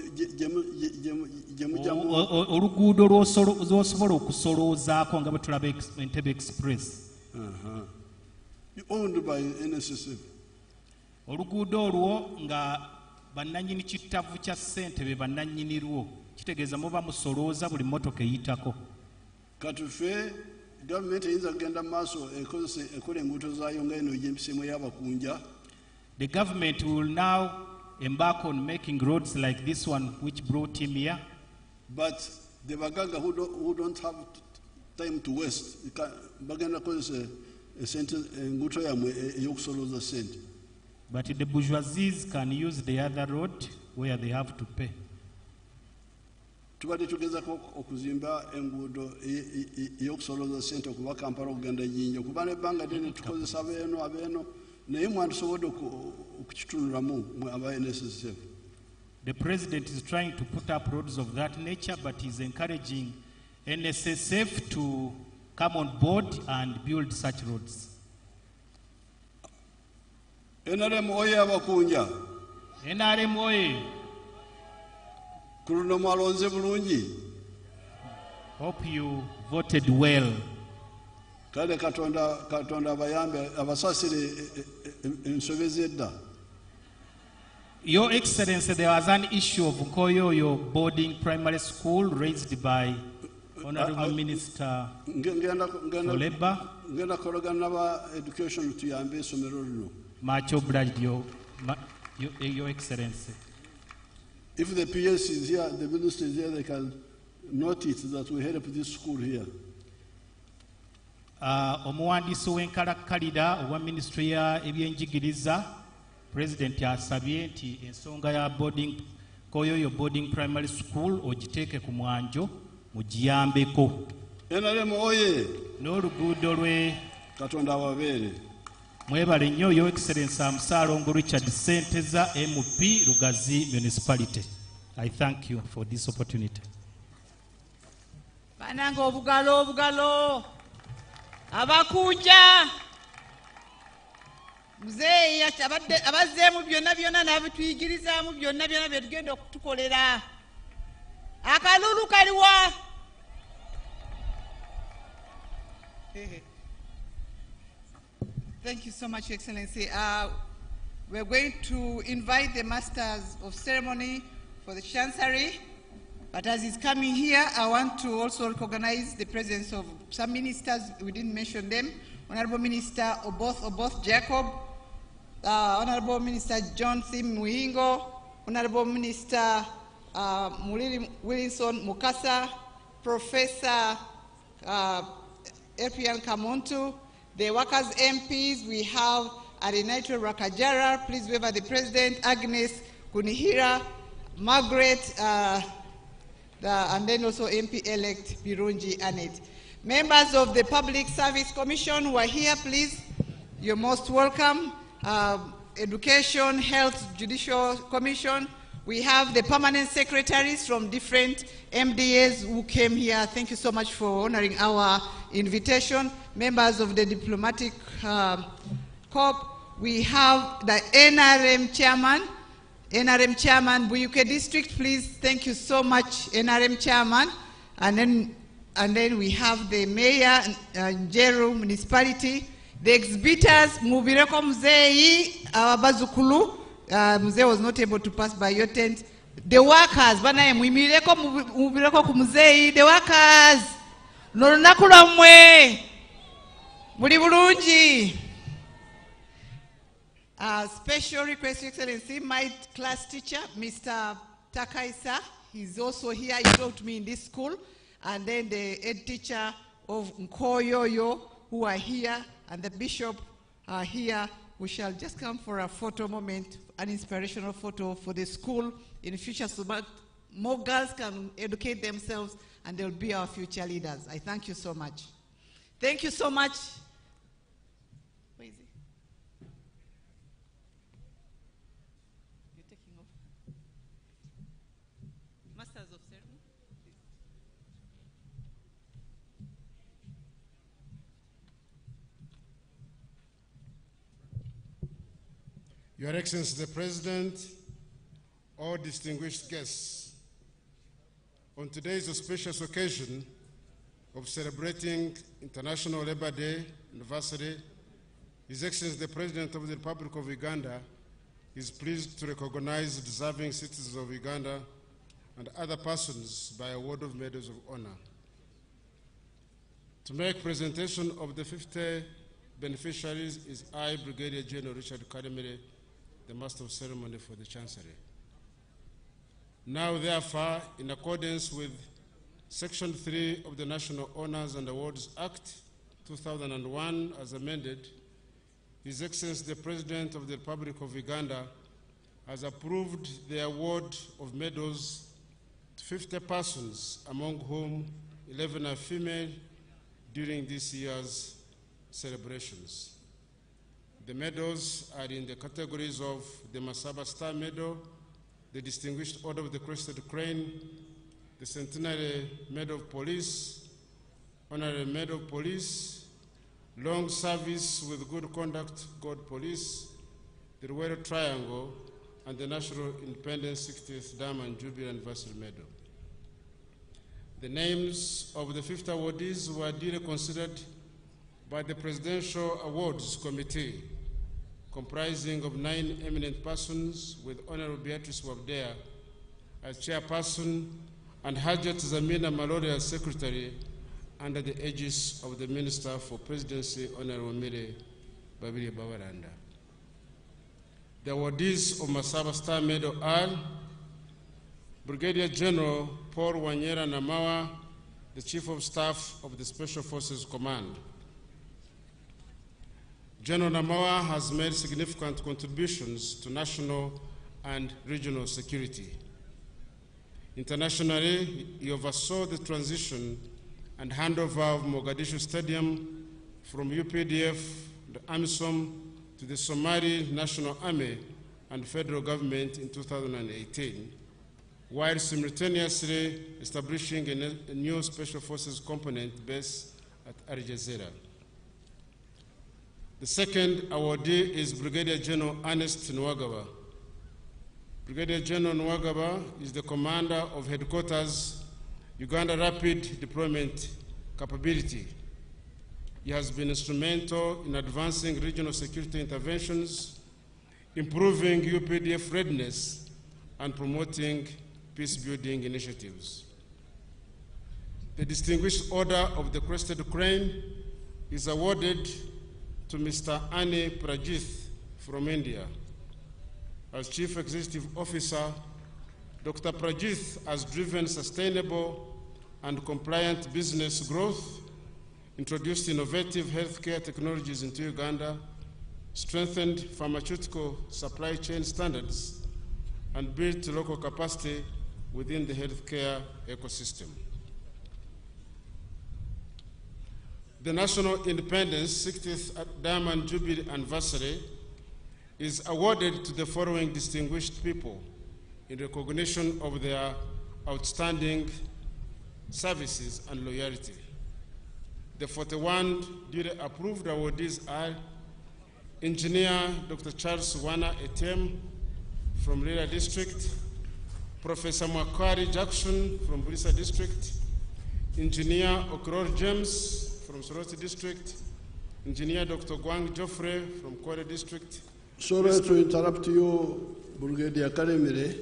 gye mujjamu. Oluguudo lw'osobola okusoloozaako nga bwe tulaba Entebbe Express. Owned by NSSF. Oluguudo olwo nga bannannyini kittavu kya ssente be bannannyini lwo, kitegeeza muba musolooza buli mmotoka eyitako. Kati ffe gavumenti eyinza kugenda mu maaso ekola enguudo zaayo nga eno egy'empiseemu ey'abakunja. The government will now embark on making roads like this one which brought him here. But the bagagga who don't have time to waste, bagenda kukozesa esente enguudo yammwe ey'okusolooza sente. But the bourgeoisies can use the other road where they have to pay. Tubadde tugezako okuzimba enguudo ey'okusolooza sente okuva Kampala okugenda Jinja okuba n'ebbanga ddene tukozesa abeeno naye mwandisobodde okukitunulamu aba NSSF. The president is trying to put up roads of that nature, but he's encouraging NSSF to come on board and build such roads. NRM oye abakunja. NRM oye. Ku luno mwalonze bulungi. Hope you voted well. Kale Katonda abayambe abasasire ensobe z'edda. Your Excellency, there was an issue of Nkoyoyo boarding primary school raised by Honorable Minister for Labour. Ngenda kolagana n'aba education tuyambe essomero lino. Much obliged, Your Excellency. If the PS is here, the minister is here, they can note it that we help this school here. Omuwandiisi w'enkalakkalira owa ministry ya ebyenjigiriza president asabye nti ensonga ya Koyoyo boarding primary school ogiteeke ku mwanjo mugiyambeko. NRM oye. N'oluguudo lwe Katonda ababeere. Mwebale nnyo Your Excellency Amusaalongo Richard Ssenteza MP Lugazi Municipality. I thank you for this opportunity. Bananga obugalo abakunja muzeeyi abazzeemu byonna n'abituyigirizaamu byonna bye tugenda okutukolera. Akalulu kaliwa? Thank you so much, Your Excellency. We're going to invite the Masters of Ceremony for the Chancery. But as he's coming here, I want to also recognize the presence of some ministers. We didn't mention them. Honorable Minister Oboth Jacob, Honorable Minister John Sim Muhingo, Honorable Minister Mulili Wilson Mukasa, Professor Epian Kamuntu, the workers MPs, we have Arinaitu Rakajara, please wave at the President, Agnes Kunihira, Margaret, and then also MP-elect Birunji Annette. Members of the Public Service Commission who are here, please, you're most welcome. Education, Health, Judicial Commission. We have the permanent secretaries from different MDAs who came here. Thank you so much for honoring our invitation. Members of the Diplomatic Corps. We have the NRM Chairman, Buyuke District, please. Thank you so much, NRM Chairman. And then we have the Mayor, Njeru Municipality. The exhibitors, Mubireko Mzei, Bazukulu. Mzee was not able to pass by your tent. The workers, Banaye Mubireko Kumzei, the workers. Noronakula mwe. Buli bulungi. Special request, Your Excellency, my class teacher, Mr. Takaisa, he's also here. He taught me in this school. And then the head teacher of Nkoyoyo, who are here, and the bishop are here. We shall just come for a photo moment, an inspirational photo for the school in the future, so that more girls can educate themselves and they'll be our future leaders. I thank you so much. Thank you so much. Where is he? You're taking off. Masters of Ceremony. Your Excellency the President, all distinguished guests, on today's auspicious occasion of celebrating International Labour Day anniversary, His Excellency the President of the Republic of Uganda is pleased to recognize deserving citizens of Uganda and other persons by award of medals of honor. To make presentation of the 50 beneficiaries is I, Brigadier General Richard Kademire, the Master of Ceremony for the Chancery. Now, therefore, in accordance with Section 3 of the National Honors and Awards Act 2001 as amended, His Excellency the President of the Republic of Uganda has approved the award of medals to 50 persons, among whom 11 are female, during this year's celebrations. The medals are in the categories of the Masaba Star Medal, the Distinguished Order of the Crested Crane, the Centenary Medal of Police, Honorary Medal of Police, Long Service with Good Conduct Gold Police, the Royal Triangle, and the National Independence 60th Diamond Jubilee Anniversary Medal. The names of the 50 awardees were duly considered by the Presidential Awards Committee, comprising of 9 eminent persons, with Honorable Beatrice Wabdea as chairperson and Hajat Zamina Malori as secretary, under the aegis of the Minister for Presidency, Honorable Mire Babiri Bawaranda. The awardees of Masaba Star Medal are Brigadier General Paul Wanyera Namawa, the Chief of Staff of the Special Forces Command. General Namawa has made significant contributions to national and regional security. Internationally, he oversaw the transition and handover of Mogadishu Stadium from UPDF, the AMISOM, to the Somali National Army and federal government in 2018, while simultaneously establishing a new Special Forces component base at Al Jazeera. The second awardee is Brigadier General Ernest Nwagaba. Brigadier General Nwagaba is the commander of headquarters, Uganda Rapid Deployment Capability. He has been instrumental in advancing regional security interventions, improving UPDF readiness, and promoting peace-building initiatives. The Distinguished Order of the Crested Crane is awarded to Mr. Ani Prajith from India. As Chief Executive Officer, Dr. Prajith has driven sustainable and compliant business growth, introduced innovative healthcare technologies into Uganda, strengthened pharmaceutical supply chain standards, and built local capacity within the healthcare ecosystem. The National Independence 60th Diamond Jubilee Anniversary is awarded to the following distinguished people in recognition of their outstanding services and loyalty. The 41 duly approved awardees are Engineer Dr. Charles Wana Etem from Lira District, Professor Makwari Jackson from Bulisa District, Engineer Okror James from Soroti District, Engineer Dr. Gwang Joffrey from Kwale District. Sorry to interrupt you, Brigadier Karemire.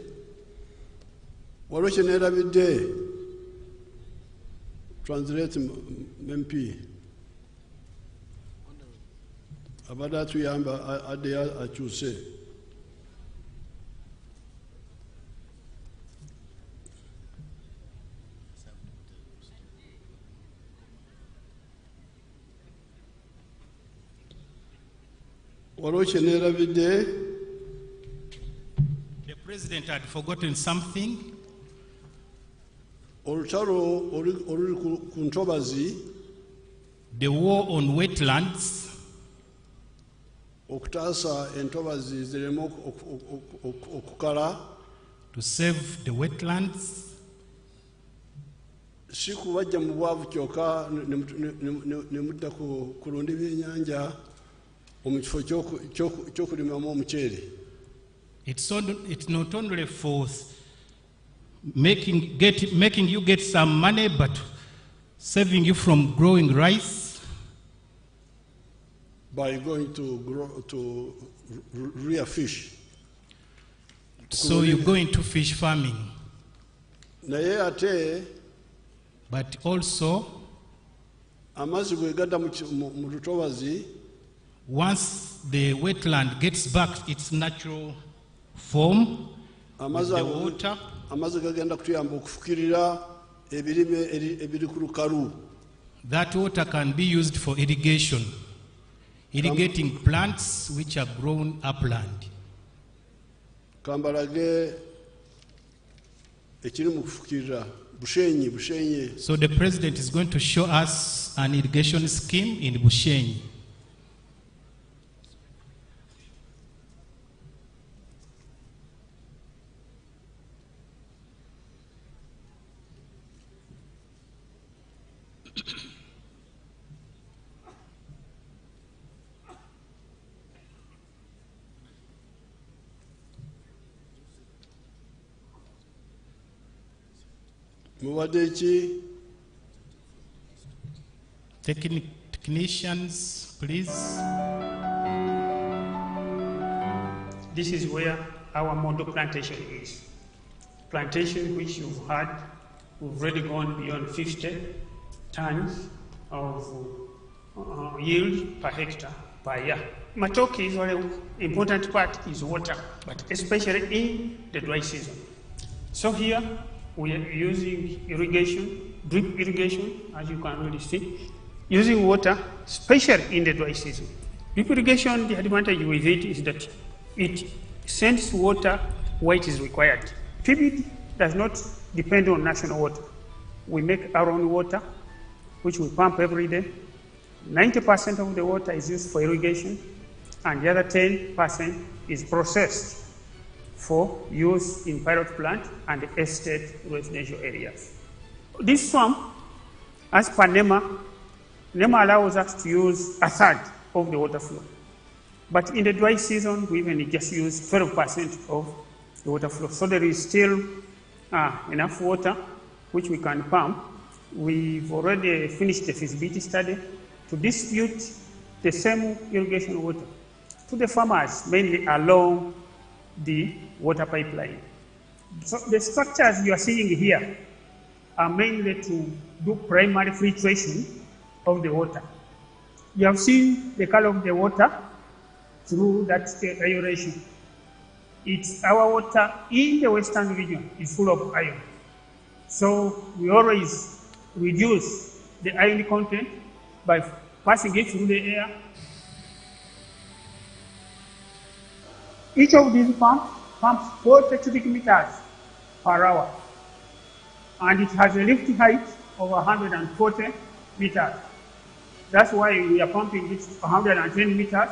Waroche nera bide translate MP. Abada tu yamba adea achuse. The president had forgotten something. The war on wetlands. To save the wetlands. It's not only for making you get some money, but saving you from growing rice. By going to rear fish. So you go into fish farming. But also, once the wetland gets back its natural form, the water, that water can be used for irrigation, irrigating plants which are grown upland. So the president is going to show us an irrigation scheme in Bushenyi. Technicians, please. This is where our model plantation is. Plantation which you've had, we've already gone beyond 50 tons of yield per hectare per year. Matoke is very important part is water, but especially in the dry season. So here we are using irrigation, drip irrigation, as you can really see, using water, especially in the dry season. Drip irrigation, the advantage with it is that it sends water where it is required. PBD does not depend on national water. We make our own water, which we pump every day. 90% of the water is used for irrigation, and the other 10% is processed for use in pilot plant and estate residential areas. This swamp, as per NEMA allows us to use a third of the water flow. But in the dry season, we even just use 12% of the water flow. So there is still enough water which we can pump. We've already finished the feasibility study to distribute the same irrigation water to the farmers, mainly along the water pipeline. So the structures you are seeing here are mainly to do primary filtration of the water. You have seen the color of the water through that aeration. It's our water in the western region is full of iron. So we always reduce the iron content by passing it through the air. Each of these pumps 40 cubic meters per hour, and it has a lift height of 140 meters. That's why we are pumping it 110 meters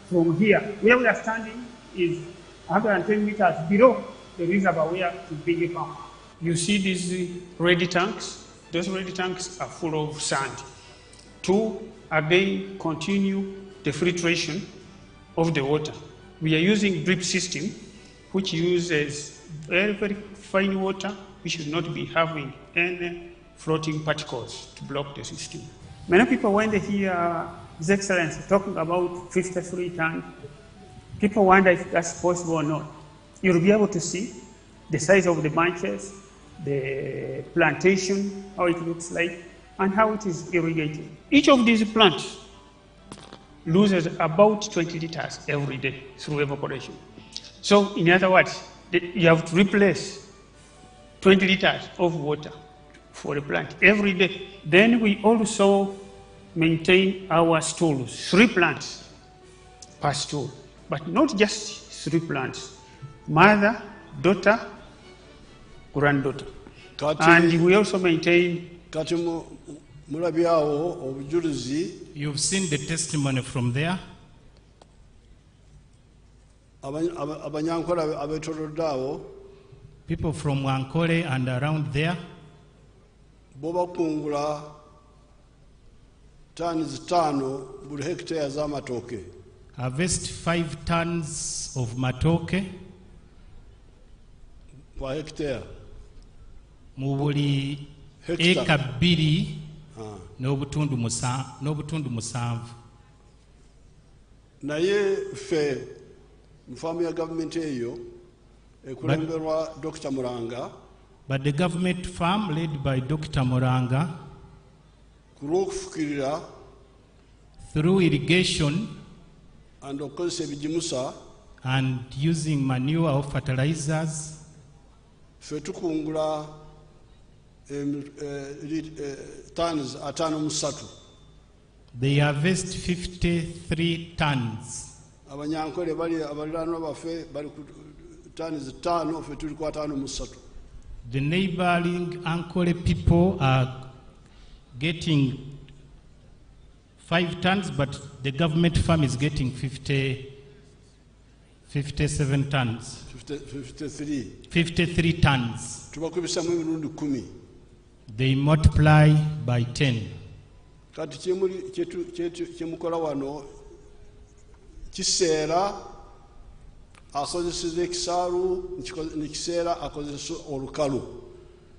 from here. Where we are standing is 110 meters below the reservoir where it is being pumped. You see these ready tanks? Those ready tanks are full of sand. To again continue the filtration of the water. We are using drip system, which uses very, very fine water. We should not be having any floating particles to block the system. Many people, when they hear His Excellency talking about 53 tons, people wonder if that's possible or not. You'll be able to see the size of the bunches, the plantation, how it looks like, and how it is irrigated. Each of these plants loses about 20 liters every day through evaporation. So, in other words, you have to replace 20 liters of water for the plant every day. Then we also maintain our stools, 3 plants. passed on. But not just 3 plants, mother, daughter, granddaughter. And we also maintain. You've seen the testimony from there. People from Wankole and around there, harvest 5 tons of matoke per hectare. Mu buli eka 2 n'obutundu 7. Naye ffe mufaamu ya gavumenti eyo ekulemberwa Dr. Muranga. But the government farm led by Dr. Muranga, through irrigation and using manure or fertilizers, they harvest 53 tons. The neighboring Ankole people are getting 5 tons, but the government farm is getting 57 tons. 53 tons. They multiply by 10.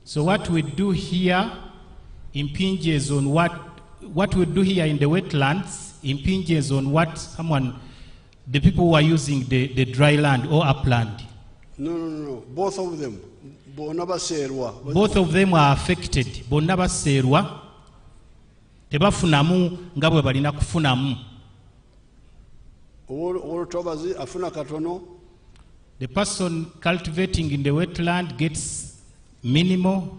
So what we do here impinges on what we do here in the wetlands impinges on what the people who are using the dry land or upland. No. Both of them. Both of them are affected. Bonna baseerwa tebafunamu nga bwe balina kufunamu. The person cultivating in the wetland gets minimal,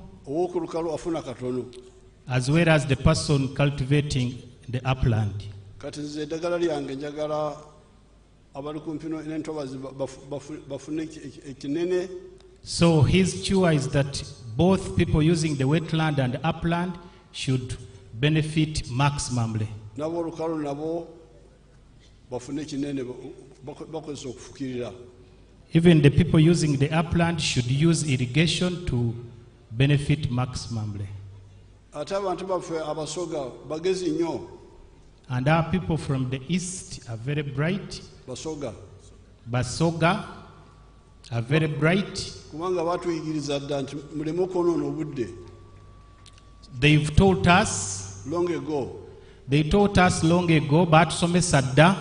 as well as the person cultivating the upland. So his cure is that both people using the wetland and upland should benefit maximally. Even the people using the upland should use irrigation to benefit maximally. And our people from the east are very bright. Basoga are very bright. They've taught us long ago. They taught us long ago, but some sadda.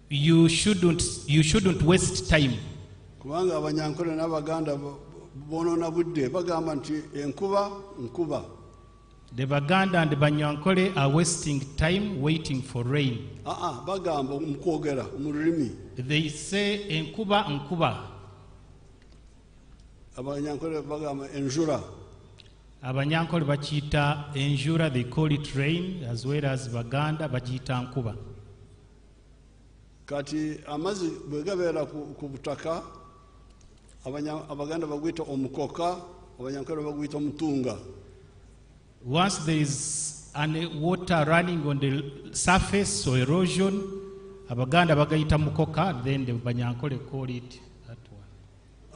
You shouldn't waste time. The Baganda and the Banyankole are wasting time waiting for rain. They say enkuba nkuba. Abanyankole bachita enjura, they call it rain, as well as Baganda bachita nkuba. Kati amazi bwegabera ku butaka abaganda bagwita omukoka, abanyankole bagwita omutunga. Once there is water running on the surface or erosion, abaganda bagaita mukoka, then the Banyankole call it that one.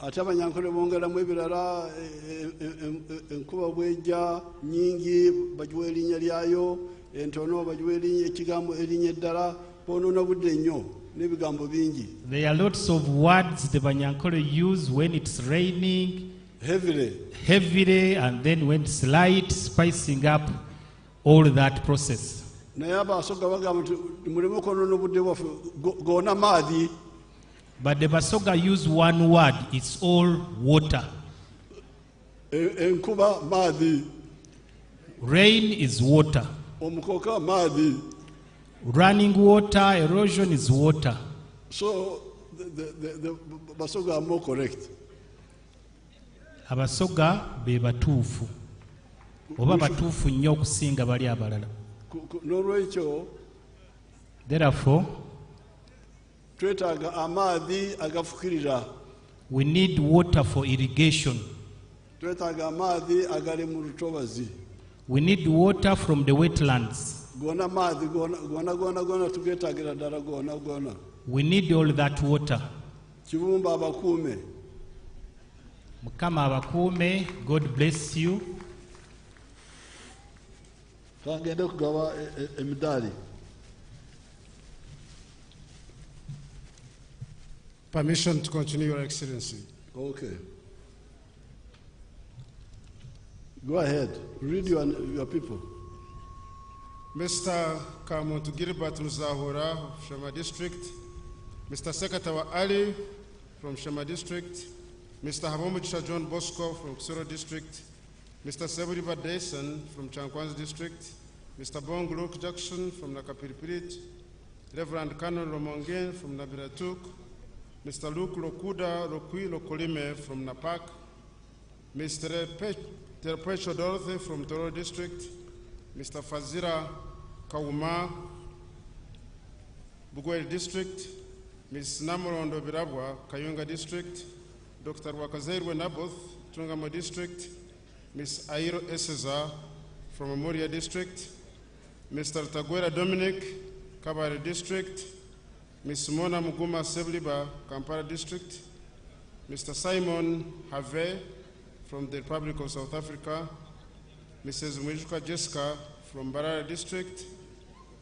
Ate abanyankole bongeramu ebirala enkuba bwejja nyingi bagiwa erinnya lyayo, entono bagiwa erinnya ekigambo erinnya eddala, bonoona budde nnyo n'ebigambo bingi. There are lots of words the Banyankole use when it's raining. Heavily, and then when it's light, spicing up all that process. But the Basoga use one word, it's all water. Rain is water. Running water, erosion is water. So the Basoga are more correct. Abasoga be batuufu. oba batuufu nnyo okusinga bali abalala. N'olwekyo Therefore, twetaaga amaadhi agafukirira. we need water for irrigation. Twetaaga amaadhi agali mu lutobazi. We need water from the wetlands. Gona maadhi gona tugetaagira ddala gona. We need all that water. Kibumba abakuume. Mukama abakuume, God bless you. Kangende kugaba emidaali. Permission to continue, Your Excellency. Okay. Go ahead. Read your people. Mr. Kamuntu Gilbert Muzahora of Shama District, Mr. Sekatawa Ali from Shama District, Mr. Hamomucha John Bosco from Kusoro District, Mr. Seburiba Deson from Chankwanzi District, Mr. Bong Luke Jackson from Nakapiripirit, Reverend Canon Romongen from Nabiratuk, Mr. Luke Lokuda Lokui Lokolime from Napak, Mr. Terpecho Dorothy from Toro District, Mr. Fazira Kauma, Bugwel District, Ms. Namorondo Birabwa, Kayunga District, Dr. Wakazairwe Naboth, Tungamo District, Ms. Airo Eseza from Amuria District, Mr. Taguera Dominic, Kabare District, Ms. Mona Muguma Sebliba, Kampala District, Mr. Simon Have from the Republic of South Africa, Mrs. Mwijuka Jessica from Barara District,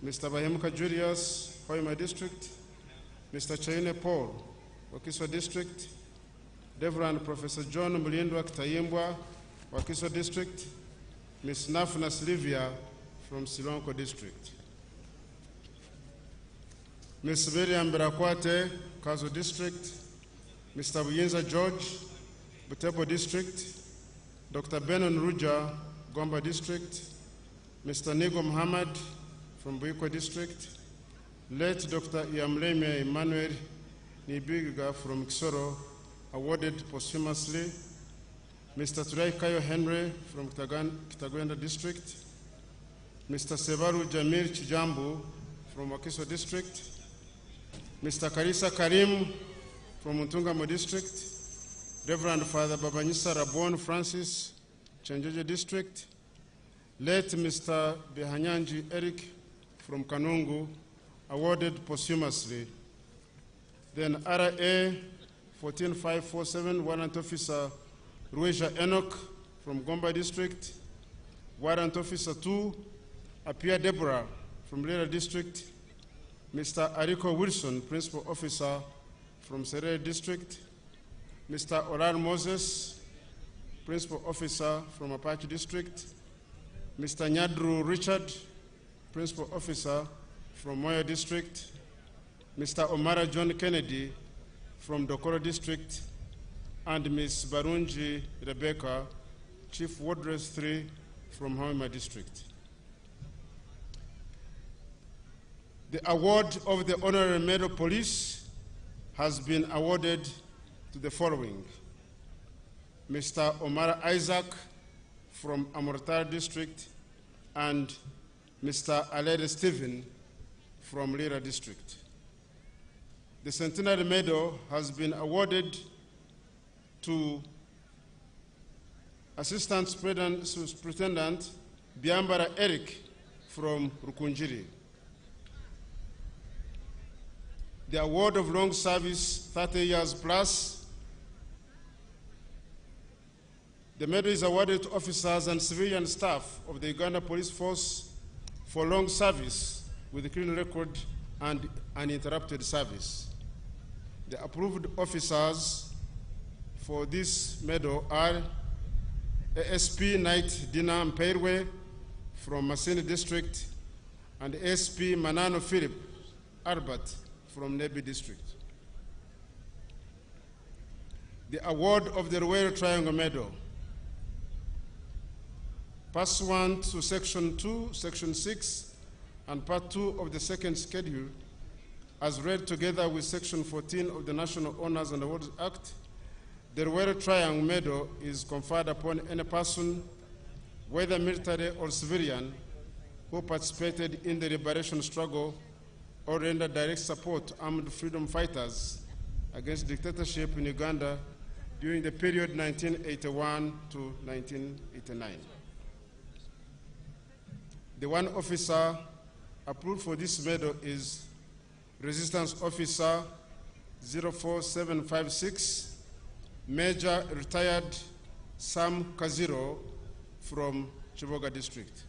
Mr. Bahemuka Julius, Hoima District, Mr. Chaine Paul, Wakiso District, Reverend Professor John Mulindwa Kitayimbwa, Wakiso District, Ms. Nafna Silvia from Silonko District, Ms. Miriam Berakwate, Kazo District, Mr. Buyinza George, Butebo District, Dr. Benon Ruja, Gomba District, Mr. Nigo Muhammad from Buiko District, late Dr. Iamleme Emmanuel Nibiga from Kisoro, awarded posthumously, Mr. Turai Kayo Henry from Kitagwenda District, Mr. Sebaru Jamil Chijambu from Wakiso District, Mr. Karisa Karim from Mutungamo District, Reverend Father Babanyisa Rabon Francis, Chenjeje District, late Mr. Behanyanji Eric from Kanungu, awarded posthumously. Then RA 14547, Warrant Officer Rueja Enoch from Gomba District, Warrant Officer 2, Apia Deborah from Lera District, Mr. Ariko Wilson, Principal Officer from Serere District, Mr. Orar Moses, Principal Officer from Apache District, Mr. Nyadru Richard, Principal Officer from Moyo District, Mr. Omara John Kennedy from Dokoro District, and Ms. Barunji Rebecca, Chief Wardress 3 from Hoima District. The award of the Honorary Medal Police has been awarded to the following: Mr. Omar Isaac from Amortar District and Mr. Alede Stephen from Lira District. The Centenary Medal has been awarded to Assistant Superintendent Biambara Eric from Rukunjiri. The award of long service, 30 years plus. The medal is awarded to officers and civilian staff of the Uganda Police Force for long service with a clean record and uninterrupted service. The approved officers for this medal are ASP Knight Dina Mperwe from Masini District and ASP Manano Philip Albert from Nebi District. The award of the Ruwero Triangle Medal. Pursuant to Section 2, Section 6, and Part 2 of the second schedule, as read together with Section 14 of the National Honors and Awards Act, the Ruwero Triangle Medal is conferred upon any person whether military or civilian, who participated in the liberation struggle or rendered direct support to armed freedom fighters against dictatorship in Uganda during the period 1981 to 1989. The one officer approved for this medal is Resistance Officer 04756, Major Retired Sam Kaziro from Chiboga District.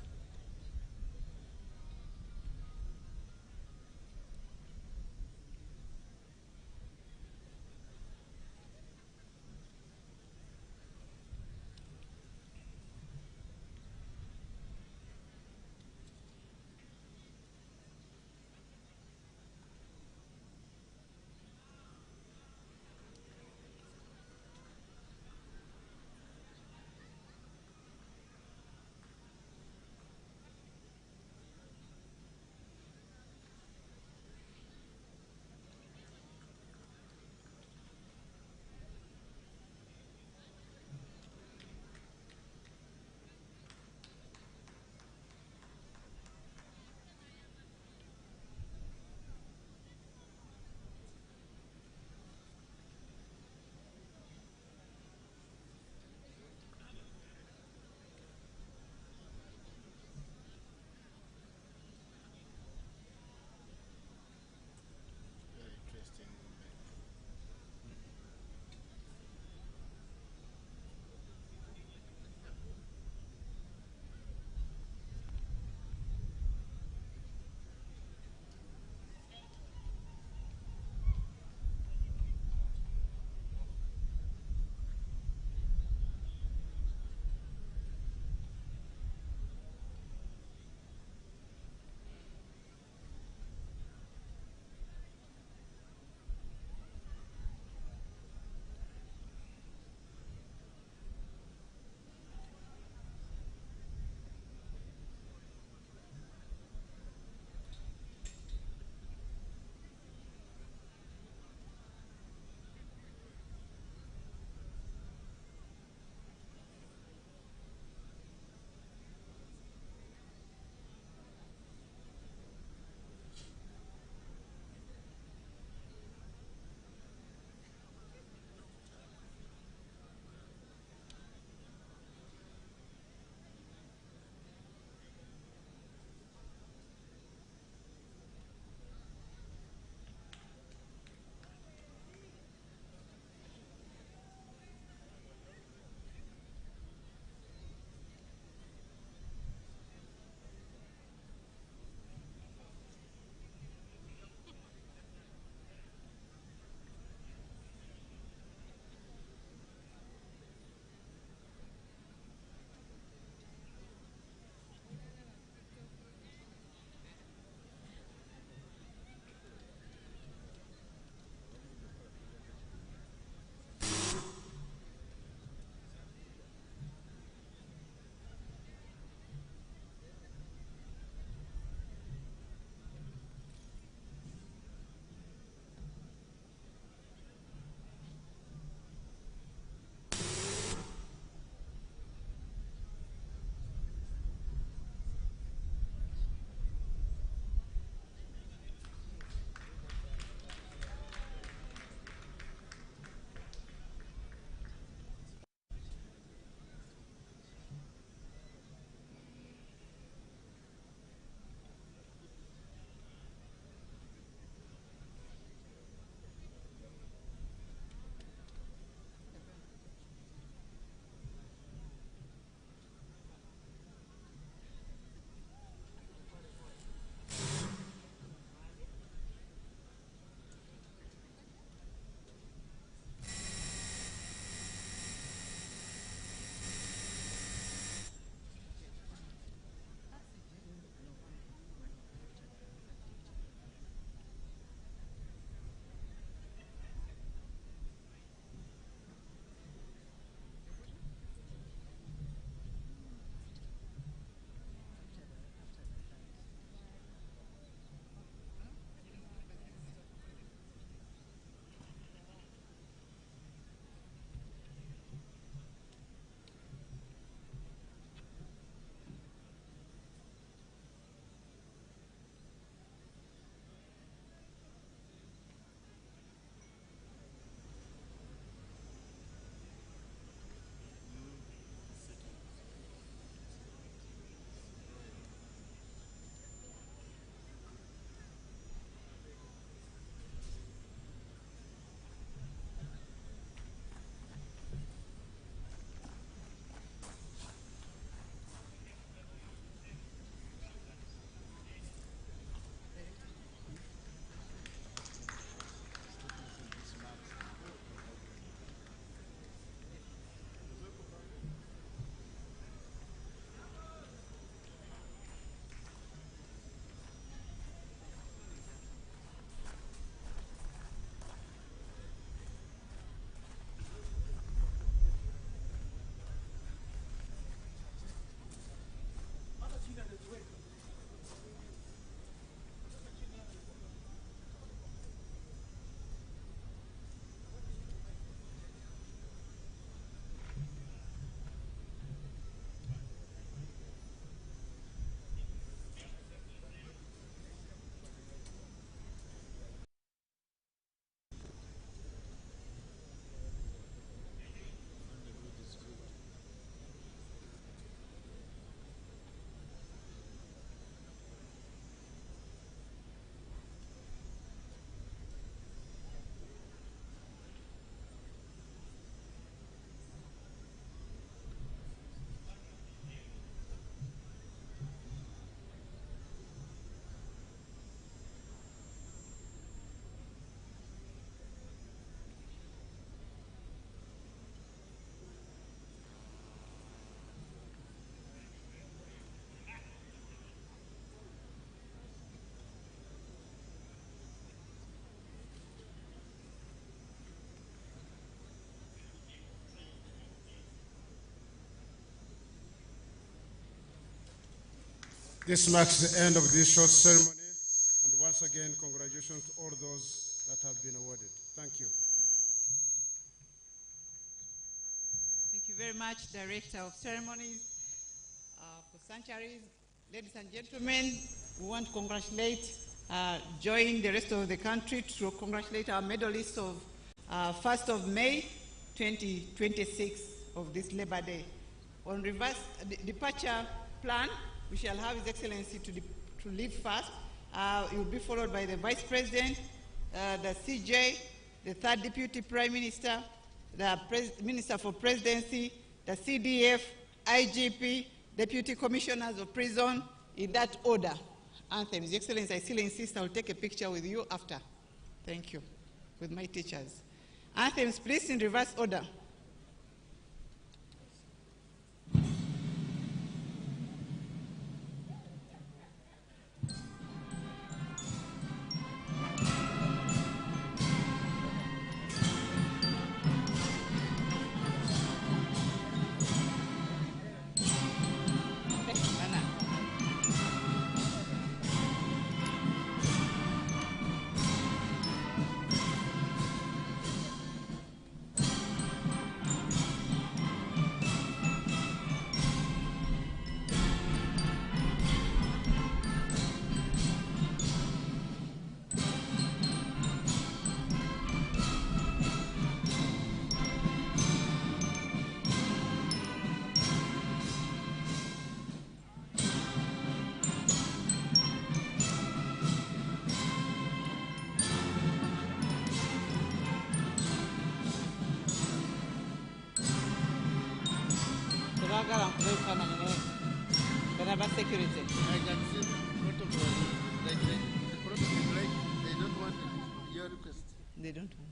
This marks the end of this short ceremony, and once again, congratulations to all those that have been awarded. Thank you. Thank you very much, Director of Ceremonies for Sanctuaries. Ladies and gentlemen, we want to congratulate, join the rest of the country to congratulate our medalists of 1st of May 2026 of this Labor Day. On reverse departure plan, we shall have His Excellency to leave first. It will be followed by the Vice President, the CJ, the Third Deputy Prime Minister, the Minister for Presidency, the CDF, IGP, Deputy Commissioners of Prison, in that order. Anthems. His Excellency, I still insist I will take a picture with you after. Thank you. With my teachers. Anthems, please, in reverse order. Security. I can see protocol. The protocol is like they don't want your request. They don't want.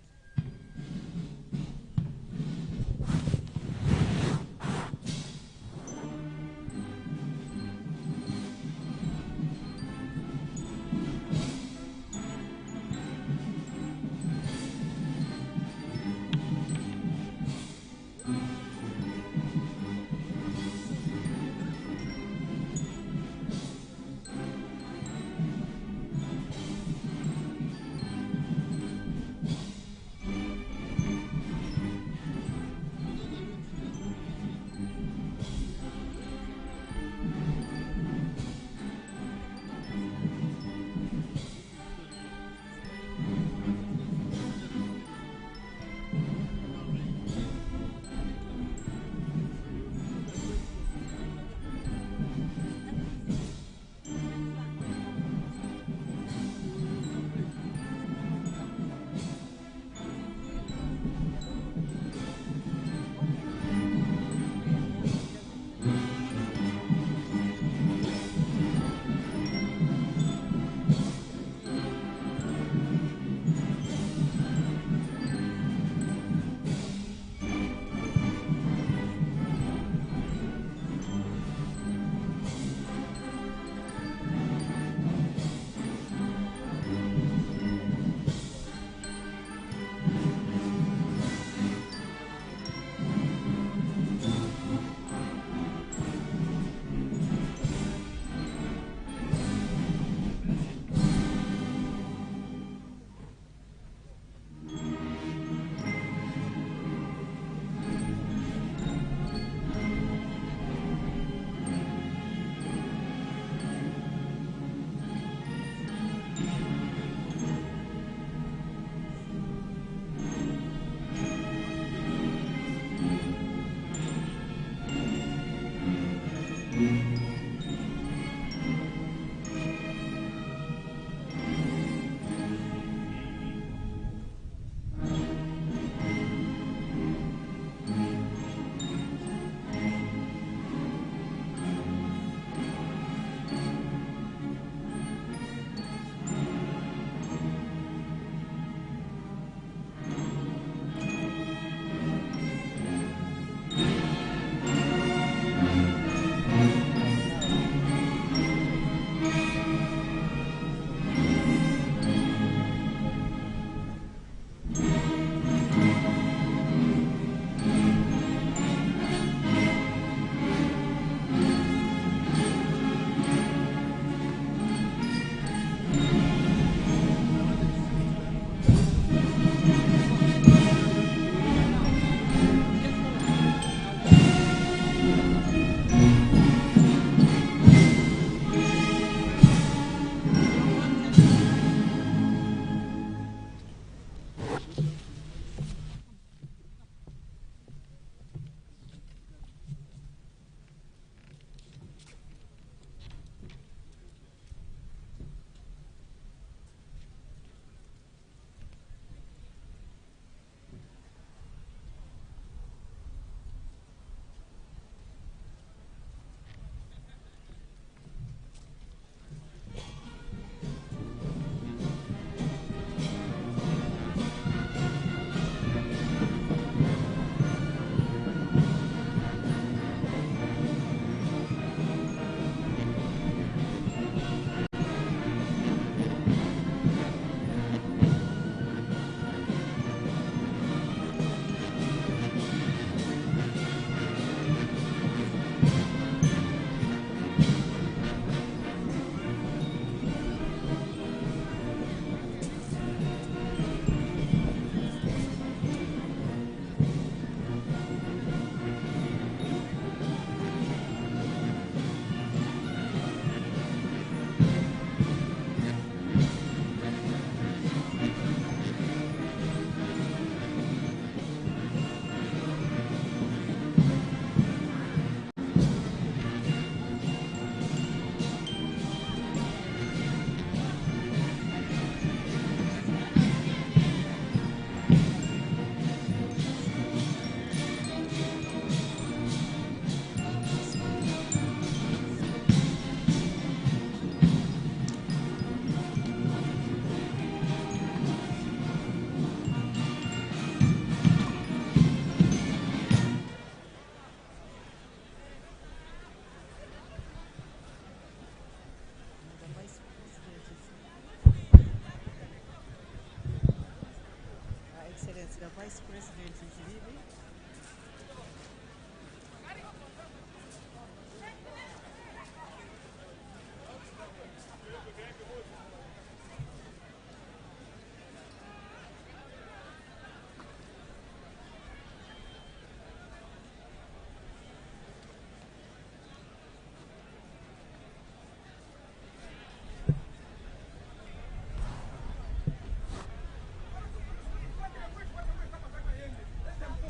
the Vice President is leaving.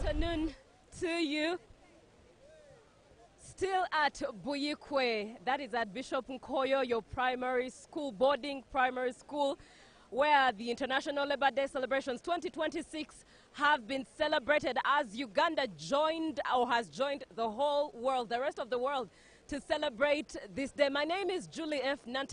Afternoon to you. Still at Buyikwe, that is at Bishop Nkoyo, your primary school, boarding primary school, where the International Labour Day celebrations 2026 have been celebrated as Uganda joined or has joined the whole world, the rest of the world, to celebrate this day. My name is Julie F. Nant.